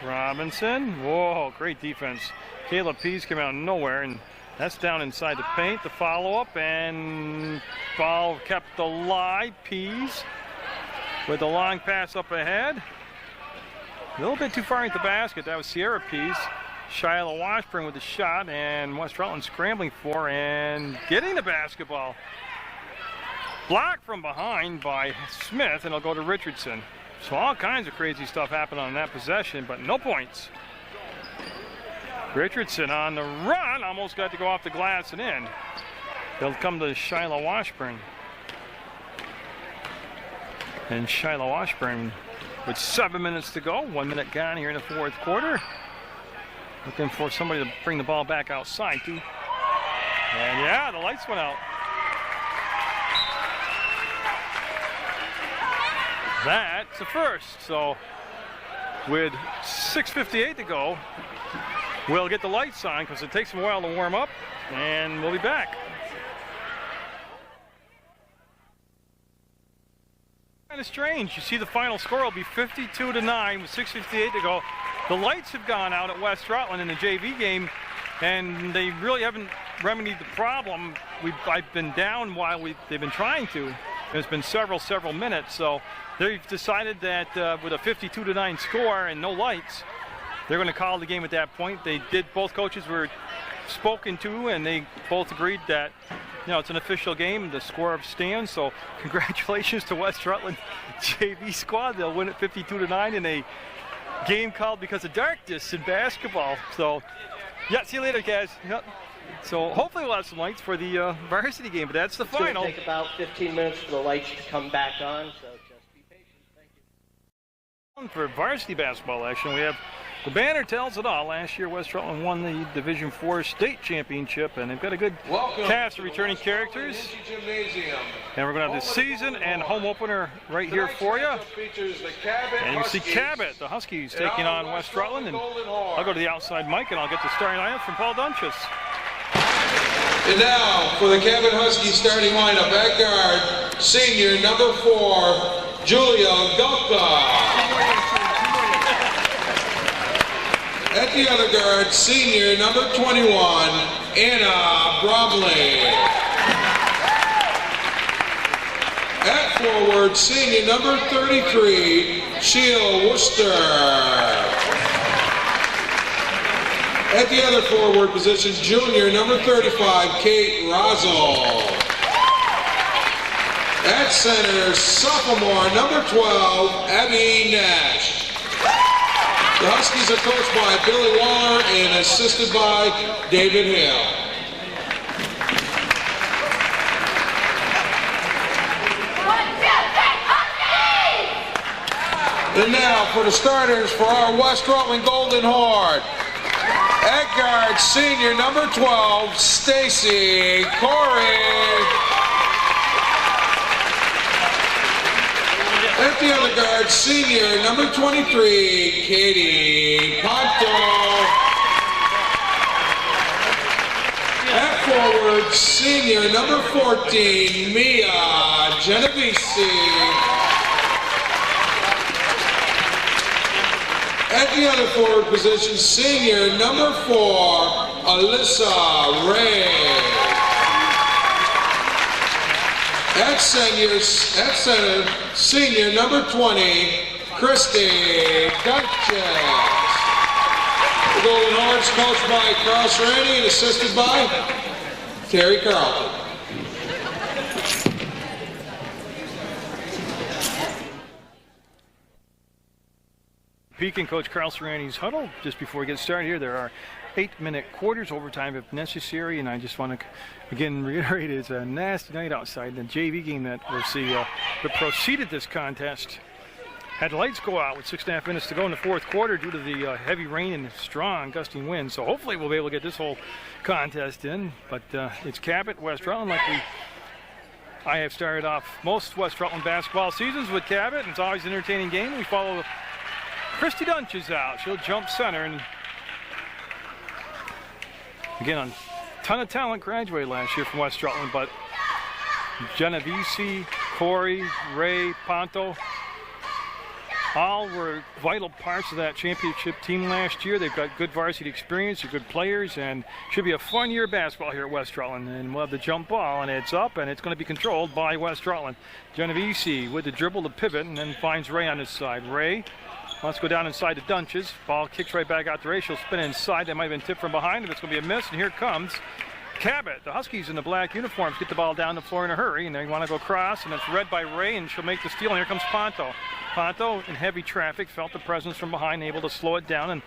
Robinson, whoa, great defense. Caleb Pease came out of nowhere, and that's down inside the paint. The follow-up, and ball kept alive. Pease with the long pass up ahead. A little bit too far into the basket. That was Sierra Pease. Shiloh Washburn with the shot, and West Rutland scrambling for and getting the basketball. Blocked from behind by Smith, and it'll go to Richardson. So all kinds of crazy stuff happened on that possession, but no points. Richardson on the run, almost got to go off the glass and in. They'll come to Shiloh Washburn. And Shiloh Washburn with 7 minutes to go, 1 minute gone here in the fourth quarter. Looking for somebody to bring the ball back outside too. And yeah, the lights went out. That's the first. So with 6:58 to go, we'll get the lights on because it takes them a while to warm up, and we'll be back. Kind of strange. You see the final score will be 52-9 with 6:58 to go. The lights have gone out at West Rutland in the JV game, and they really haven't remedied the problem. I've been down while they've been trying to. There's been several minutes, so they've decided that with a 52-9 score and no lights, they're going to call the game at that point. Both coaches were spoken to, and they both agreed that, you know, it's an official game. The score stands. So congratulations to West Rutland JV squad. They'll win it 52-9 in a game called because of darkness in basketball. So yeah, see you later, guys. Yep. So hopefully we'll have some lights for the varsity game, but that's the final. It's going to take about 15 minutes for the lights to come back on, so just be patient. Thank you. For varsity basketball action, we have the banner tells it all. Last year, West Rutland won the Division IV state championship, and they've got a good cast of returning characters. And we're going to have the season and home opener right here for you. And you see Cabot, the Huskies, taking on West Rutland. And I'll go to the outside mic, and I'll get the starting lineup from Paul Dunches. And now for the Cabot Huskies starting lineup, at guard, senior number 4, Julia Gupta. At the other guard, senior number 21, Anna Bromley. At forward, senior number 33, Sheila Worcester. At the other forward position, junior number 35, Kate Rosel. At center, sophomore number 12, Abby Nash. The Huskies are coached by Billy Waller and assisted by David Hill. And now for the starters for our West Rutland Golden Horde. At guard, senior number 12, Stacy Corey. At the other guard, senior number 23, Katie Ponto. At forward, senior number 14, Mia Genovese. At the other forward position, senior number 4, Alyssa Ray. At center, senior number 20, Christy Dunches. The Golden Hordes coached by Carl Serrani and assisted by Terry Carlton. Peak in Coach Carl Serrani's huddle. Just before we get started here, there are 8-minute quarters, overtime if necessary, and I just want to again reiterate it's a nasty night outside. The JV game that we'll see that preceded this contest had lights go out with 6.5 minutes to go in the fourth quarter due to the heavy rain and strong gusting winds. So hopefully we'll be able to get this whole contest in. But it's Cabot, West Rutland, like I have started off most West Rutland basketball seasons with Cabot, and it's always an entertaining game. We follow Christy Dunch is out. She'll jump center, and again, a ton of talent graduated last year from West Rutland, but Genovese, Corey, Ray, Ponto, all were vital parts of that championship team last year. They've got good varsity experience, they're good players, and should be a fun year of basketball here at West Rutland. And we'll have the jump ball, and it's up, and it's going to be controlled by West Rutland. Genovese with the dribble to pivot, and then finds Ray on his side. Ray wants to go down inside to Dunches. Ball kicks right back out to Ray. She'll spin inside. That might have been tipped from behind, but it's going to be a miss, and here comes Cabot. The Huskies in the black uniforms get the ball down the floor in a hurry, and they want to go cross, and it's read by Ray, and she'll make the steal, and here comes Ponto. Ponto in heavy traffic, felt the presence from behind, able to slow it down, and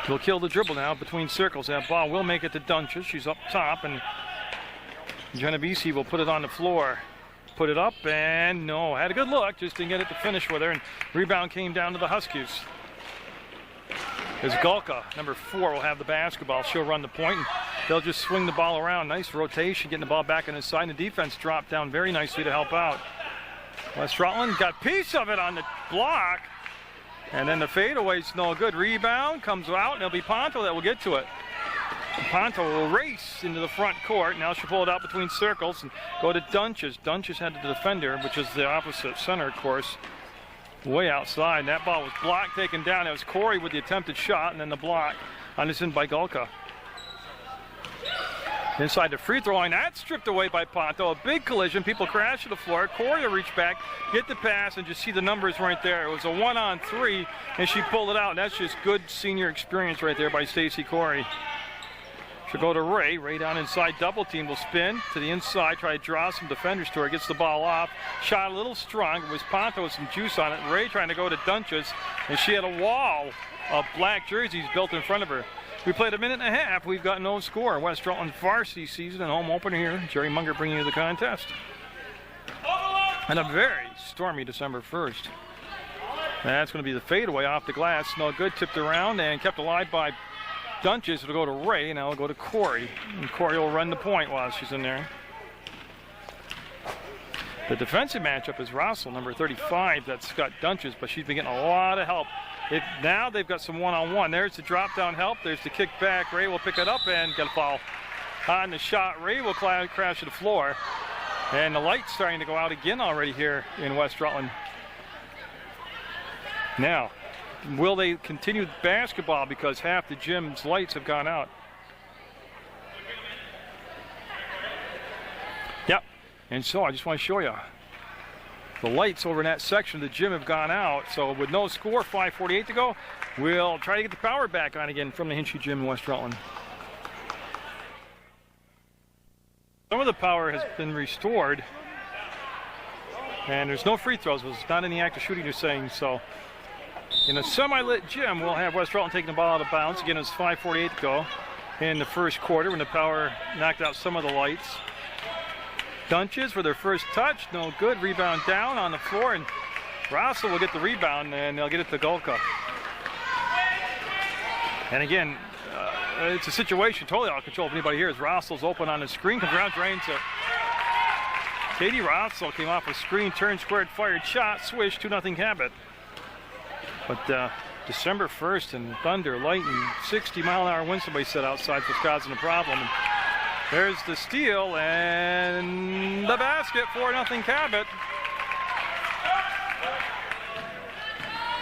he'll kill the dribble now between circles. That ball will make it to Dunches. She's up top, and Genovese will put it on the floor. Put it up, and no, had a good look, just didn't get it to finish with her, and rebound came down to the Huskies. As Gulka, number 4, will have the basketball. She'll run the point, and they'll just swing the ball around. Nice rotation, getting the ball back on his side, and the defense dropped down very nicely to help out. West Rutland got a piece of it on the block, and then the fadeaway's no good. Rebound comes out, and it'll be Ponto that will get to it. Ponto will race into the front court. Now she'll pull it out between circles and go to Dunches. Dunches had the defender, which is the opposite center, of course, way outside. That ball was blocked, taken down. It was Corey with the attempted shot, and then the block on this end by Gulka. Inside the free throw line, that's stripped away by Ponto. A big collision, people crash to the floor. Corey will reach back, get the pass, and just see the numbers right there. It was a 1-on-3, and she pulled it out. That's just good senior experience right there by Stacy Corey. She'll go to Ray. Ray down inside, double team, will spin to the inside, try to draw some defenders to her, gets the ball off. Shot a little strong. It was Ponto with some juice on it. Ray trying to go to Dunches, and she had a wall of black jerseys built in front of her. We played a minute and a half. We've got no score. West Rutland varsity season and home opener here. Jerry Munger bringing you the contest. And a very stormy December 1st. That's going to be the fadeaway off the glass. No good. Tipped around and kept alive by Dunches. It'll go to Ray, and now it'll go to Corey. And Corey will run the point while she's in there. The defensive matchup is Rossell, number 35. That's got Dunches, but she's been getting a lot of help. Now they've got some one-on-one. There's the drop-down help. There's the kick back. Ray will pick it up and get a foul on the shot. Ray will crash to the floor. And the light's starting to go out again already here in West Rutland. Now, will they continue basketball because half the gym's lights have gone out? Yep. And so I just want to show you. The lights over in that section of the gym have gone out. So with no score, 5:48 to go, we'll try to get the power back on again from the Hinchy Gym in West Rutland. Some of the power has been restored. And there's no free throws. It's not in the act of shooting, you're saying. So in a semi-lit gym, we'll have West Rutland taking the ball out of bounds. Again, it's 5:48 to go in the first quarter when the power knocked out some of the lights. Dunches for their first touch, no good. Rebound down on the floor, and Rossell will get the rebound, and they'll get it to Gulka. And again, it's a situation totally out of control if anybody here is Rossell's open on the screen, comes around, drains it. Katie Rossell came off a screen, turned, squared, fired, shot, swish, 2-0 Cabot. But December 1st and thunder, lightning, 60-mile-an-hour wind, somebody said outside, was causing a problem. And there's the steal and the basket, 4-0 Cabot.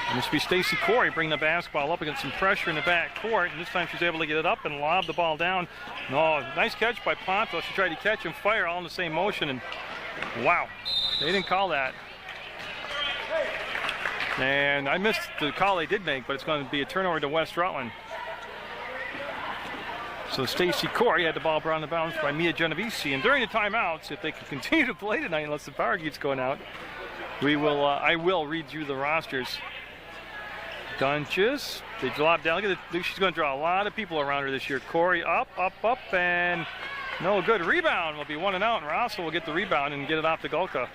And this will be Stacy Corey bringing the basketball up against some pressure in the back court. And this time she's able to get it up and lob the ball down. No, nice catch by Ponto. She tried to catch and fire all in the same motion. And wow, they didn't call that. And I missed the call they did make, but it's going to be a turnover to West Rutland. So Stacy Corey had the ball brought on the bounce by Mia Genovese. And during the timeouts, if they can continue to play tonight unless the power keeps going out, I will read you the rosters. Dunches, they drop down. Look at she's going to draw a lot of people around her this year. Corey up, and no good. Rebound will be 1 and out, and Russell will get the rebound and get it off to Gulka.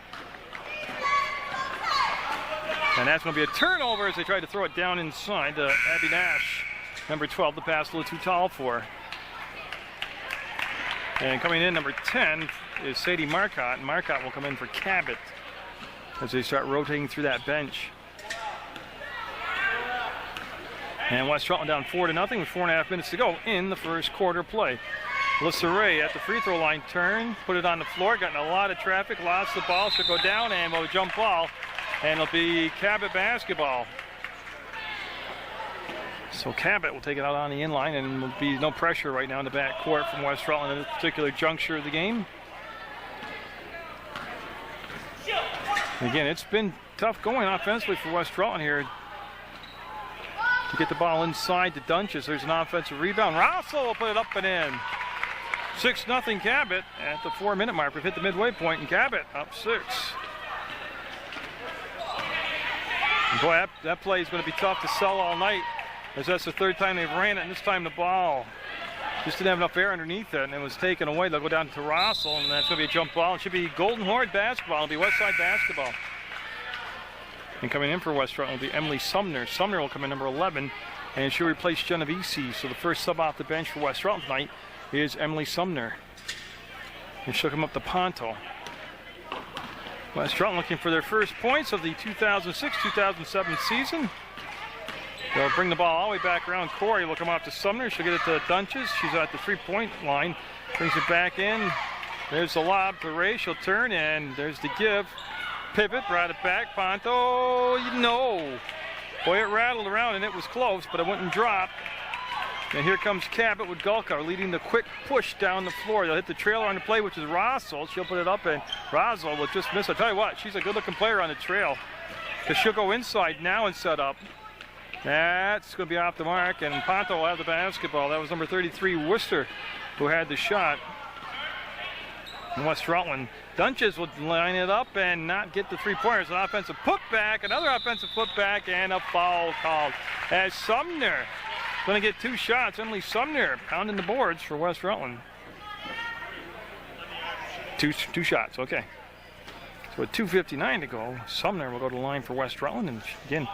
And that's going to be a turnover as they try to throw it down inside to Abby Nash. Number 12, the pass a little too tall for her. And coming in, number 10 is Sadie Marcotte, and Marcotte will come in for Cabot as they start rotating through that bench. And West Rutland down 4-0 with 4.5 minutes to go in the first quarter play. LeSaray at the free throw line, turn, put it on the floor, gotten a lot of traffic, lost the ball, should go down, and will jump ball, and it'll be Cabot basketball. So Cabot will take it out on the inline, and will be no pressure right now in the back court from West Rutland at this particular juncture of the game. Again, it's been tough going offensively for West Rutland here. To get the ball inside to Dunches. There's an offensive rebound. Russell will put it up and in. 6-0 Cabot at the 4-minute mark. We've hit the midway point, and Cabot up 6. And boy, that play is going to be tough to sell all night, as that's the third time they've ran it, and this time the ball just didn't have enough air underneath it, and it was taken away. They'll go down to Russell, and that's going to be a jump ball. It should be Golden Horde basketball. It'll be Westside basketball. And coming in for West Rutland will be Emily Sumner. Sumner will come in number 11, and she'll replace Genovese. So the first sub off the bench for West Rutland tonight is Emily Sumner. And she'll come up to Ponto. West Rutland looking for their first points of the 2006-2007 season. They'll bring the ball all the way back around. Corey will come off to Sumner. She'll get it to Dunches. She's at the 3-point line. Brings it back in. There's the lob to Ray. She'll turn, and there's the give. Pivot, brought it back. Ponto, no. Boy, it rattled around, and it was close, but it wouldn't drop. And here comes Cabot with Gulka leading the quick push down the floor. They'll hit the trailer on the play, which is Russell. She'll put it up, and Russell will just miss. I'll tell you what, she's a good-looking player on the trail, because she'll go inside now and set up. That's going to be off the mark, and Ponto will have the basketball. That was number 33, Worcester, who had the shot. And West Rutland. Dunches will line it up and not get the 3-pointers. An offensive putback, another offensive putback, and a foul called. As Sumner going to get 2 shots. Emily Sumner pounding the boards for West Rutland. Two shots, okay. So with 2:59 to go, Sumner will go to the line for West Rutland. And again,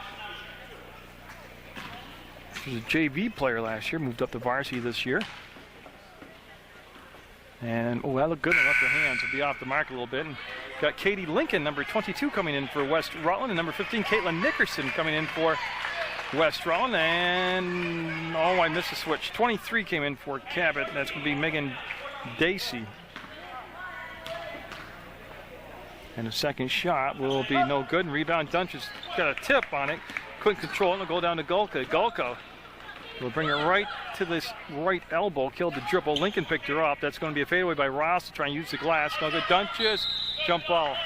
she was a JV player last year, moved up to varsity this year. And, that looked good enough. The hands will be off the mark a little bit. And got Katie Lincoln, number 22, coming in for West Rutland. And number 15, Caitlin Nickerson, coming in for West Rutland. And, I missed a switch. 23 came in for Cabot. That's going to be Megan Dacey. And the second shot will be no good. And rebound, Dunches got a tip on it. Couldn't control it. It'll go down to Gulka. Gulka will bring it right to this right elbow. Killed the dribble. Lincoln picked her up. That's going to be a fadeaway by Ross to try and use the glass. No good. Dunches. Jump ball.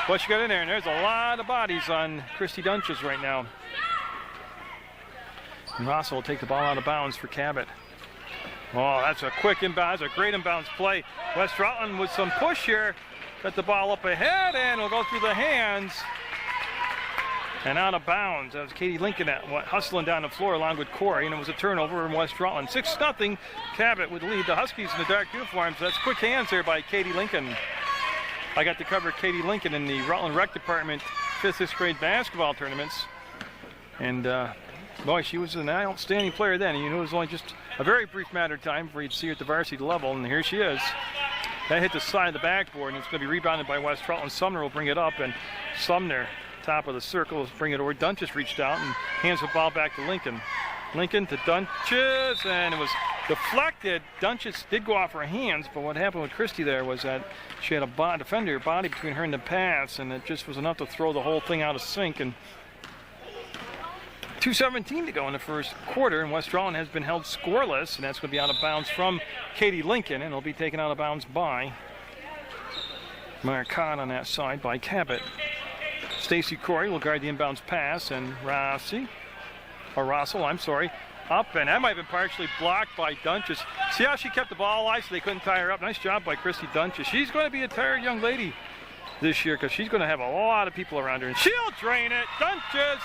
But she got in there, and there's a lot of bodies on Christy Dunches right now. And Ross will take the ball out of bounds for Cabot. Oh, that's a quick inbound. That's a great inbounds play. West Rutland with some push here. Got the ball up ahead, and will go through the hands. And out of bounds. That was Katie Lincoln hustling down the floor along with Corey, and it was a turnover in West Rutland. 6-0. Cabot would lead the Huskies in the dark uniforms. That's quick hands there by Katie Lincoln. I got to cover Katie Lincoln in the Rutland Rec Department 5th, 6th grade basketball tournaments. And boy, she was an outstanding player then. You knew it was only just a very brief matter of time before you'd see her at the varsity level, and here she is. That hit the side of the backboard, and it's going to be rebounded by West Rutland. Sumner will bring it up, and Sumner, top of the circle, bring it over. Dunches reached out and hands the ball back to Lincoln. Lincoln to Dunches, and it was deflected. Dunches did go off her hands, but what happened with Christy there was that she had a defender body between her and the pass, and it just was enough to throw the whole thing out of sync. And 2:17 to go in the first quarter, and West Rutland has been held scoreless, and that's going to be out of bounds from Katie Lincoln, and it'll be taken out of bounds by Marcotte on that side by Cabot. Stacy Corey will guard the inbounds pass, and Russell up, and that might have been partially blocked by Dunches. See how she kept the ball alive so they couldn't tie her up? Nice job by Christy Dunches. She's going to be a tired young lady this year because she's going to have a lot of people around her, and she'll drain it. Dunches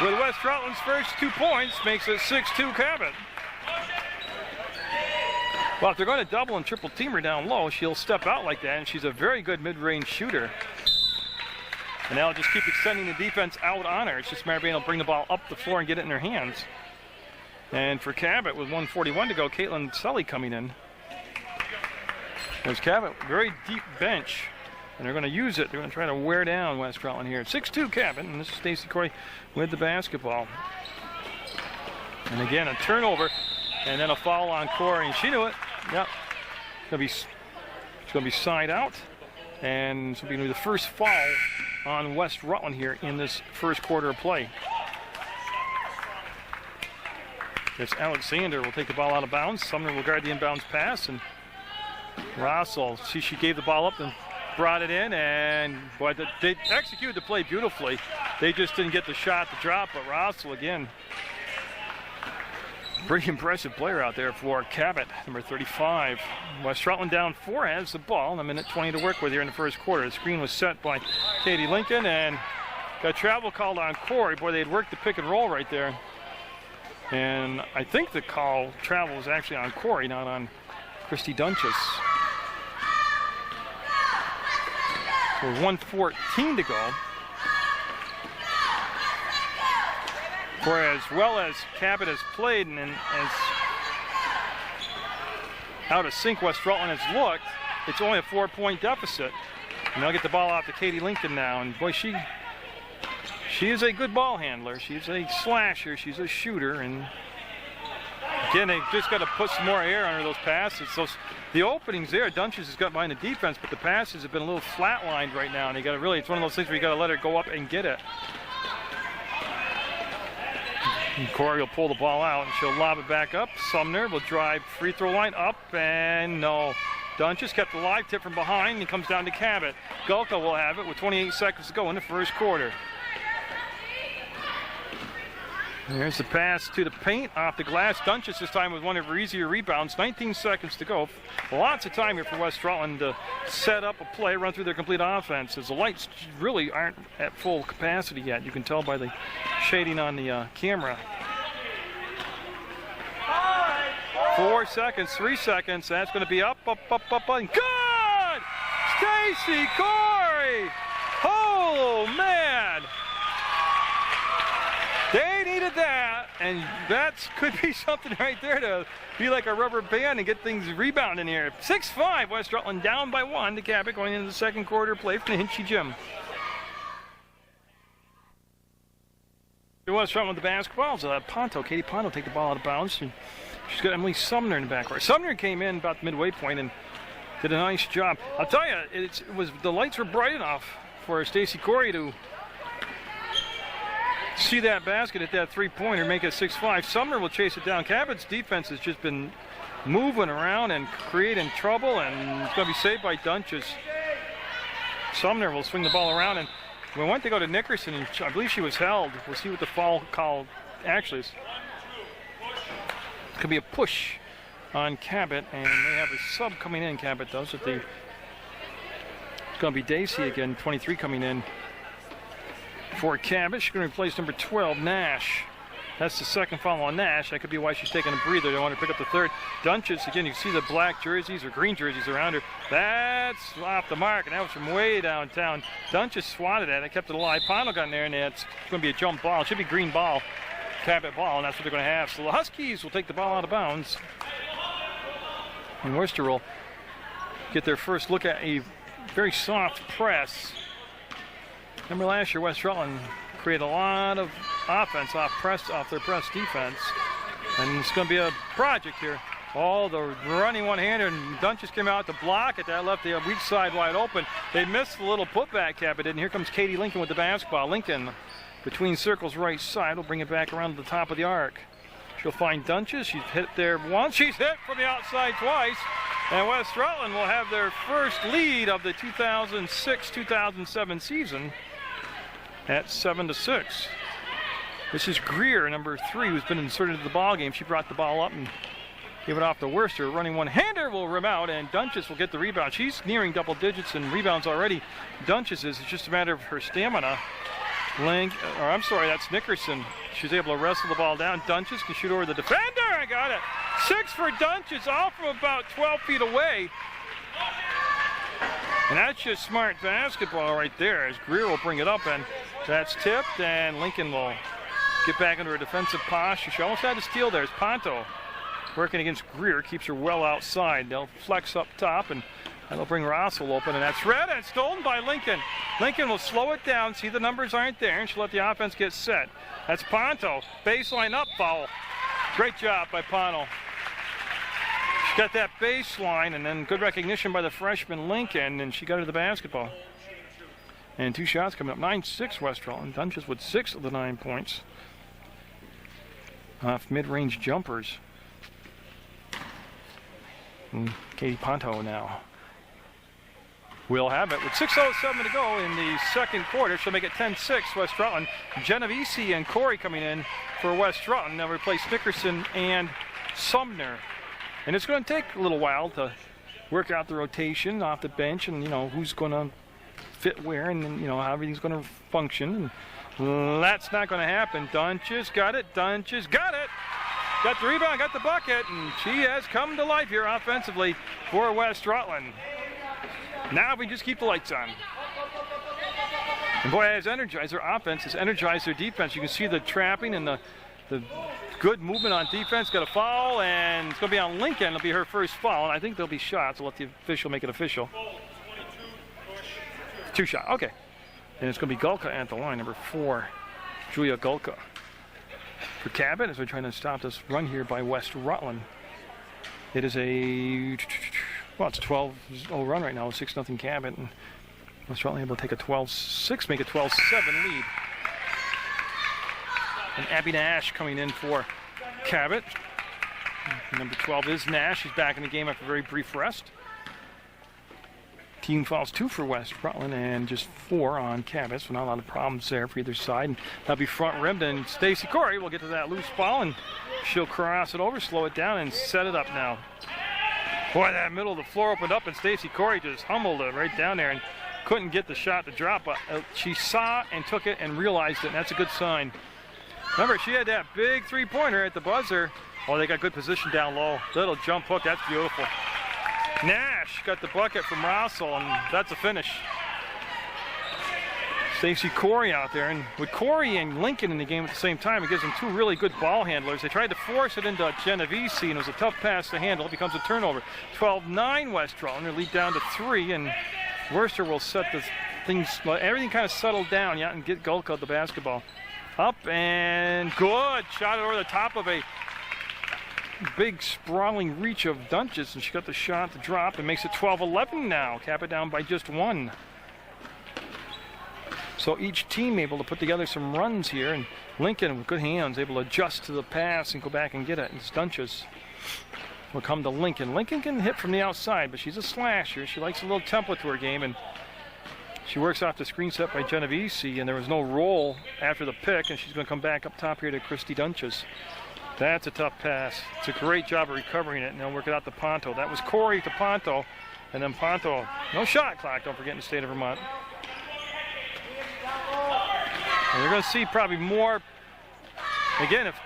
with West Rutland's first 2 points makes it 6-2 Cabot. Well, if they're going to double and triple team her down low, she'll step out like that, and she's a very good mid-range shooter. And they'll just keep extending the defense out on her. It's just a matter of being able to bring the ball up the floor and get it in their hands. And for Cabot, with 1:41 to go, Caitlin Sully coming in. There's Cabot, very deep bench, and they're going to use it. They're going to try to wear down West Rutland here. 6-2 Cabot, and this is Stacy Corey with the basketball. And again, a turnover, and then a foul on Corey, and she knew it. Yep, it's going to be side out, and it's going to be the first foul on West Rutland here in this first quarter of play. It's Alexander will take the ball out of bounds. Sumner will guard the inbounds pass, and Russell, see, she gave the ball up and brought it in, and boy, they executed the play beautifully. They just didn't get the shot to drop, but Russell again, pretty impressive player out there for Cabot, number 35. West Rutland down 4, has the ball, and a minute 20 to work with here in the first quarter. The screen was set by Katie Lincoln, and got travel called on Corey. Boy, they had worked the pick and roll right there. And I think the call travel was actually on Corey, not on Christy Dunches. With 1:14 to go. For as well as Cabot has played and as out of sync West Rutland has looked, it's only a 4-point deficit. And they'll get the ball out to Katie Lincoln now. And boy, she is a good ball handler. She's a slasher. She's a shooter. And again, they just got to put some more air under those passes. The openings there, Dunches has got behind the defense, but the passes have been a little flatlined right now. And you got to really, it's one of those things where you got to let her go up and get it. And Corey will pull the ball out, and she'll lob it back up. Sumner will drive free throw line up, and no. Dunches kept the live tip from behind, and comes down to Cabot. Gulka will have it with 28 seconds to go in the first quarter. There's the pass to the paint, off the glass. Dunches this time with one of her easier rebounds. 19 seconds to go. Lots of time here for West Rutland to set up a play, run through their complete offense. As the lights really aren't at full capacity yet. You can tell by the shading on the camera. 4 seconds, 3 seconds. That's going to be up, and good! Stacy Corey! Oh, man! They needed that, and that could be something right there to be like a rubber band and get things rebounding here. 6-5, West Rutland down by 1 to Cabot going into the second quarter play from the Hinchy Gym. West Rutland with the basketball. So Katie Ponto take the ball out of bounds. And she's got Emily Sumner in the backcourt. Sumner came in about the midway point and did a nice job. I'll tell you, it was the lights were bright enough for Stacy Corey to see that basket at that three-pointer, make it 6-5. Sumner will chase it down. Cabot's defense has just been moving around and creating trouble, and it's going to be saved by Dunches. Sumner will swing the ball around, and we went to go to Nickerson, and I believe she was held. We'll see what the foul call actually is. It could be a push on Cabot, and they have a sub coming in. Cabot does it. It's going to be Dacey again, 23 coming in for Cabot. She's going to replace number 12, Nash. That's the second foul on Nash. That could be why she's taking a breather. They want to pick up the third. Dunches, again, you see the black jerseys or green jerseys around her. That's off the mark, and that was from way downtown. Dunches swatted at it, kept it alive. Pono got in there, and it's going to be a jump ball. It should be green ball, Cabot ball, and that's what they're going to have. So the Huskies will take the ball out of bounds. And Worcester will get their first look at a very soft press. Remember last year, West Rutland created a lot of offense off their press defense. And it's going to be a project here. Oh, the running one-hander, and Dunches came out to block it. That left the weak side wide open. They missed the little putback Cabot did, and here comes Katie Lincoln with the basketball. Lincoln, between circles right side, will bring it back around to the top of the arc. She'll find Dunches. She's hit there once. She's hit from the outside twice. And West Rutland will have their first lead of the 2006-2007 season at 7-6. This is Greer, number 3, who's been inserted into the ball game. She brought the ball up and gave it off to Worcester. Running one-hander will rim out, and Dunches will get the rebound. She's nearing double digits in rebounds already. Dunches is. It's just a matter of her stamina. That's Nickerson. She's able to wrestle the ball down. Dunches can shoot over the defender. I got it. 6 for Dunches, all from about 12 feet away. And that's just smart basketball right there, as Greer will bring it up, and that's tipped, and Lincoln will get back into her defensive posture. She almost had to steal there. As Ponto working against Greer, keeps her well outside. They'll flex up top, and that'll bring Rossell open, and that's red, and stolen by Lincoln. Lincoln will slow it down, see the numbers aren't there, and she'll let the offense get set. That's Ponto. Baseline up foul. Great job by Ponto. She got that baseline, and then good recognition by the freshman Lincoln, and she got her the basketball. And 2 shots coming up. 9-6 West Rutland. Dunches with 6 of the 9 points off mid-range jumpers. And Katie Ponto now. We'll have it with 6:07 to go in the second quarter. She'll make it 10-6 West Rutland. Genovese and Corey coming in for West Rutland. They'll replace Nickerson and Sumner. And it's going to take a little while to work out the rotation off the bench, and who's going to fit where, and how everything's going to function. And that's not going to happen. Dunches got it. Dunches got it. Got the rebound, got the bucket, and she has come to life here offensively for West Rutland. Now we just keep the lights on. And boy, has energized their offense, has energized their defense. You can see the trapping and the good movement on defense. Got a foul, and it's going to be on Lincoln. It'll be her first foul, and I think there'll be shots. I'll let the official make it official. 2 shot, okay. And it's going to be Gulka at the line, number 4, Julia Gulka. For Cabot, as we're trying to stop this run here by West Rutland. It is it's a 12-0 run right now, 6-0 Cabot. And West Rutland able to take a 12-6, make a 12-7 lead. And Abby Nash coming in for Cabot. Number 12 is Nash. She's back in the game after a very brief rest. Team fouls 2 for West Rutland and just 4 on Cabot, so not a lot of problems there for either side. And that'll be front rimmed, and Stacy Corey will get to that loose ball, and she'll cross it over, slow it down, and set it up now. Boy, that middle of the floor opened up, and Stacy Corey just humbled it right down there and couldn't get the shot to drop, but she saw and took it and realized it, and that's a good sign. Remember, she had that big three-pointer at the buzzer. Oh, they got good position down low. Little jump hook, that's beautiful. Nash got the bucket from Rossell, and that's a finish. Stacy Corey out there, and with Corey and Lincoln in the game at the same time, it gives them 2 really good ball handlers. They tried to force it into Genovese, and it was a tough pass to handle. It becomes a turnover. 12-9 West Rutland. Their lead down to 3, and Worcester will set the things, everything kind of settled down, and get Gulka the basketball. Up and good. Shot it over the top of a big sprawling reach of Dunches, and she got the shot to drop and makes it 12-11 now. Cabot down by just 1. So each team able to put together some runs here, and Lincoln with good hands able to adjust to the pass and go back and get it. And Dunches will come to Lincoln. Lincoln can hit from the outside, but she's a slasher. She likes a little tempo to her game, and she works off the screen set by Genovese, and there was no roll after the pick, and she's going to come back up top here to Christy Dunches. That's a tough pass. It's a great job of recovering it, and they'll work it out to Ponto. That was Corey to Ponto, and then Ponto. No shot clock, don't forget, in the state of Vermont. And you're going to see probably more. Again, if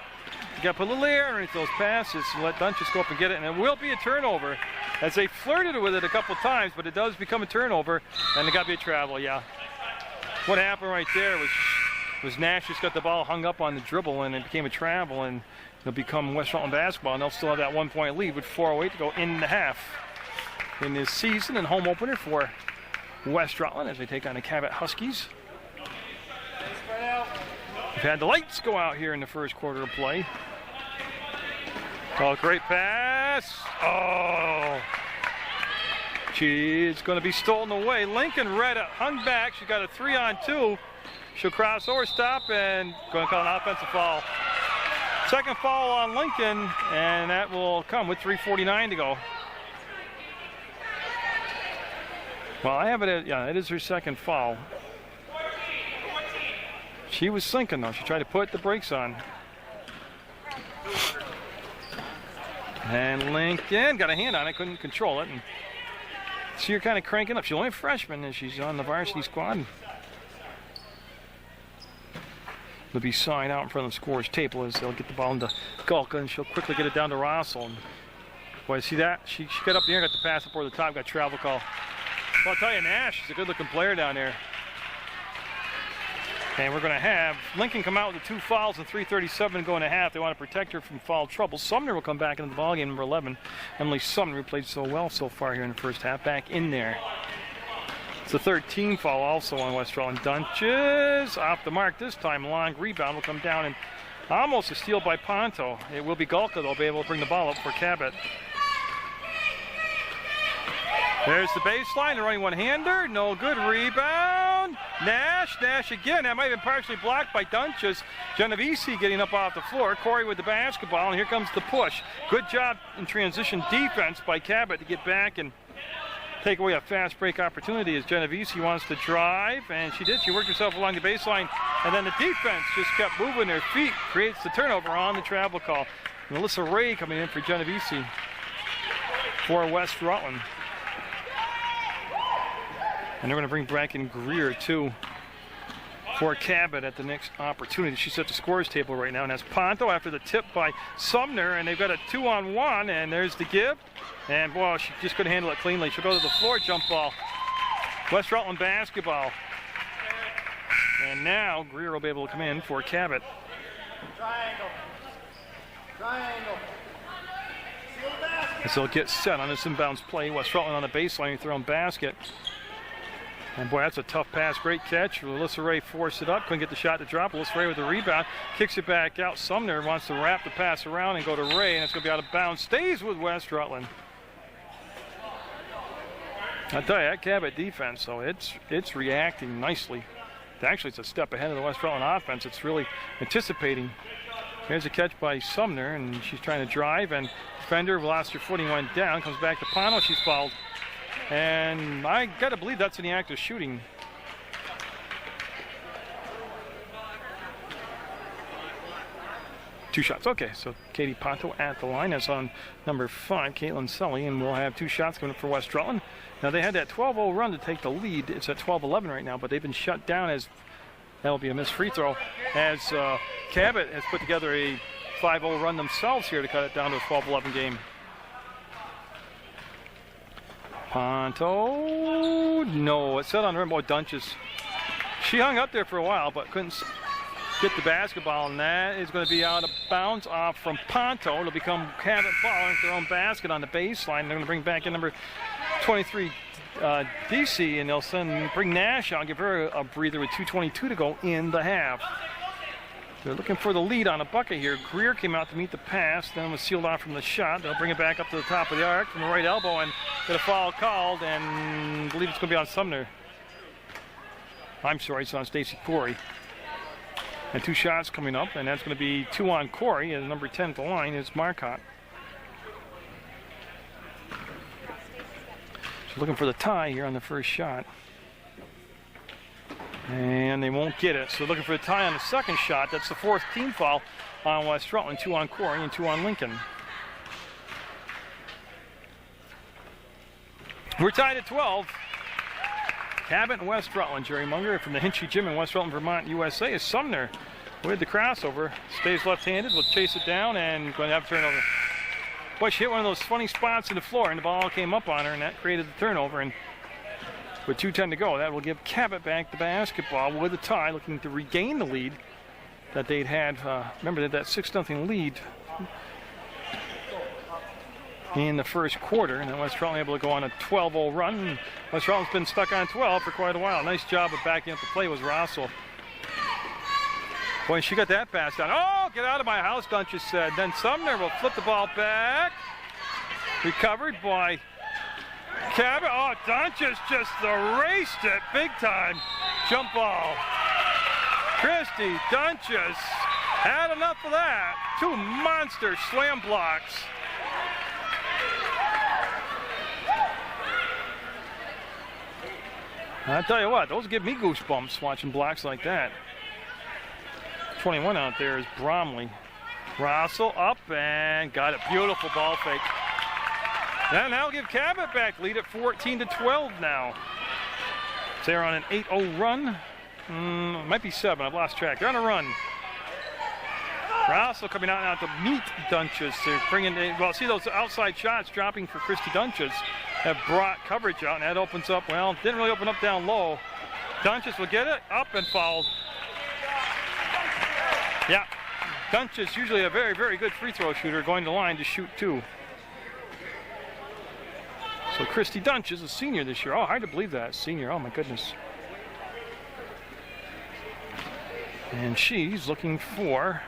you got to put a little air underneath those passes and let Dunches go up and get it, and it will be a turnover, as they flirted with it a couple times, but it does become a turnover, and it got to be a travel, yeah. What happened right there was Nash just got the ball hung up on the dribble, and it became a travel, and it'll become West Rutland basketball, and they'll still have that 1-point lead with 4:08 to go in the half in this season, and home opener for West Rutland as they take on the Cabot Huskies. We've had the lights go out here in the first quarter of play. Oh, great pass. Oh. It's going to be stolen away. Lincoln read it, hung back. She got a 3-on-2. She'll cross over, stop, and going to call an offensive foul. Second foul on Lincoln, and that will come with 3:49 to go. Well, I have it at, yeah, it is her second foul. She was sinking though. She tried to put the brakes on. And Lincoln got a hand on it, couldn't control it. And see her kind of cranking up. She's only a freshman and she's on the varsity squad. They'll be signed out in front of the scorer's table as they'll get the ball into Gulka, and she'll quickly get it down to Rossel. And boy, see that? She got up there, got the pass up over the top, got travel call. Well, I'll tell you, Nash is a good-looking player down there. And we're going to have Lincoln come out with the 2 fouls and 3:37 to go in a half. They want to protect her from foul trouble. Sumner will come back into the ballgame, number 11. Emily Sumner, who played so well so far here in the first half, back in there. It's a 13 foul also on West Rutland. Dunches off the mark this time. Long rebound will come down and almost a steal by Ponto. It will be Gulka, they'll be able to bring the ball up for Cabot. There's the baseline, the running one-hander, no good, rebound. Nash again, that might have been partially blocked by Dunches. Genovese getting up off the floor, Corey with the basketball, and here comes the push. Good job in transition defense by Cabot to get back and take away a fast break opportunity as Genovese wants to drive, and she did. She worked herself along the baseline, and then the defense just kept moving their feet, creates the turnover on the travel call. Melissa Ray coming in for Genovese for West Rutland. And they're going to bring back in Greer, too, for Cabot at the next opportunity. She's at the scorer's table right now, and that's Ponto after the tip by Sumner, and they've got a 2-on-1, and there's the give. And, boy, she just couldn't handle it cleanly. She'll go to the floor, jump ball. West Rutland basketball. And now Greer will be able to come in for Cabot. Triangle. As they'll get set on this inbounds play. West Rutland on the baseline, throwing basket. And boy, that's a tough pass. Great catch. Alyssa Ray forced it up. Couldn't get the shot to drop. Alyssa Ray with the rebound. Kicks it back out. Sumner wants to wrap the pass around and go to Ray, and it's going to be out of bounds. Stays with West Rutland. I tell you, that Cabot defense, so it's reacting nicely. Actually, it's a step ahead of the West Rutland offense. It's really anticipating. Here's a catch by Sumner, and she's trying to drive, and defender lost her footing, went down. Comes back to Pano. She's fouled. And I got to believe that's in the act of shooting. Two shots. Okay, so Katie Ponto at the line. That's on number 5, Caitlin Sully, and we'll have 2 shots coming up for West Rutland. Now, they had that 12-0 run to take the lead. It's at 12-11 right now, but they've been shut down as that'll be a missed free throw as Cabot has put together a 5-0 run themselves here to cut it down to a 12-11 game. Ponto, no, it set on rim. Oh, Dunches. She hung up there for a while, but couldn't get the basketball, and that is going to be out of bounds off from Ponto. It'll become Cabot ball into their own basket on the baseline. They're going to bring back in number 23, DC, and they'll bring Nash out, give her a breather with 2:22 to go in the half. They're looking for the lead on a bucket here. Greer came out to meet the pass, then was sealed off from the shot. They'll bring it back up to the top of the arc from the right elbow and get a foul called, and I believe it's going to be on Sumner. I'm sorry, it's on Stacy Corey. And 2 shots coming up, and that's going to be 2 on Corey, and number 10 at the line is Marcotte. So looking for the tie here on the first shot. And they won't get it. So looking for the tie on the second shot. That's the 4th team foul on West Rutland. 2 on Corey and 2 on Lincoln. We're tied at 12. Cabot and West Rutland. Jerry Munger from the Hinchy Gym in West Rutland, Vermont, USA is Sumner with the crossover. Stays left-handed. Will chase it down and going to have a turnover. Boy, she hit one of those funny spots in the floor, and the ball came up on her, and that created the turnover. And with 2:10 to go, that will give Cabot back the basketball with a tie, looking to regain the lead that they'd had. Remember, they had that 6-0 lead in the first quarter, and then West Rutland able to go on a 12-0 run. West Rutland's been stuck on 12 for quite a while. Nice job of backing up the play was Rossel. Boy, she got that pass down. Oh, get out of my house, Dunches said. Then Sumner will flip the ball back. Recovered by Cabot. Oh, Dunches just erased it big time. Jump ball. Christy Dunches had enough of that. 2 monster slam blocks. I'll tell you what, those give me goosebumps watching blocks like that. 21 out there is Bromley. Russell up and got it. Beautiful ball fake. Now give Cabot back. Lead at 14-12 now. They're on an 8-0 run. Might be 7. I've lost track. They're on a run. Russell coming out now to meet Dunches. They're bringing in, well, see those outside shots dropping for Christy Dunches have brought coverage out, and that opens up, well, didn't really open up down low. Dunches will get it up and fouled. Yeah, Dunches usually a very, very good free throw shooter, going to the line to shoot 2. So Christy Dunches, a senior this year. Oh, hard to believe that, senior. Oh my goodness. And she's looking for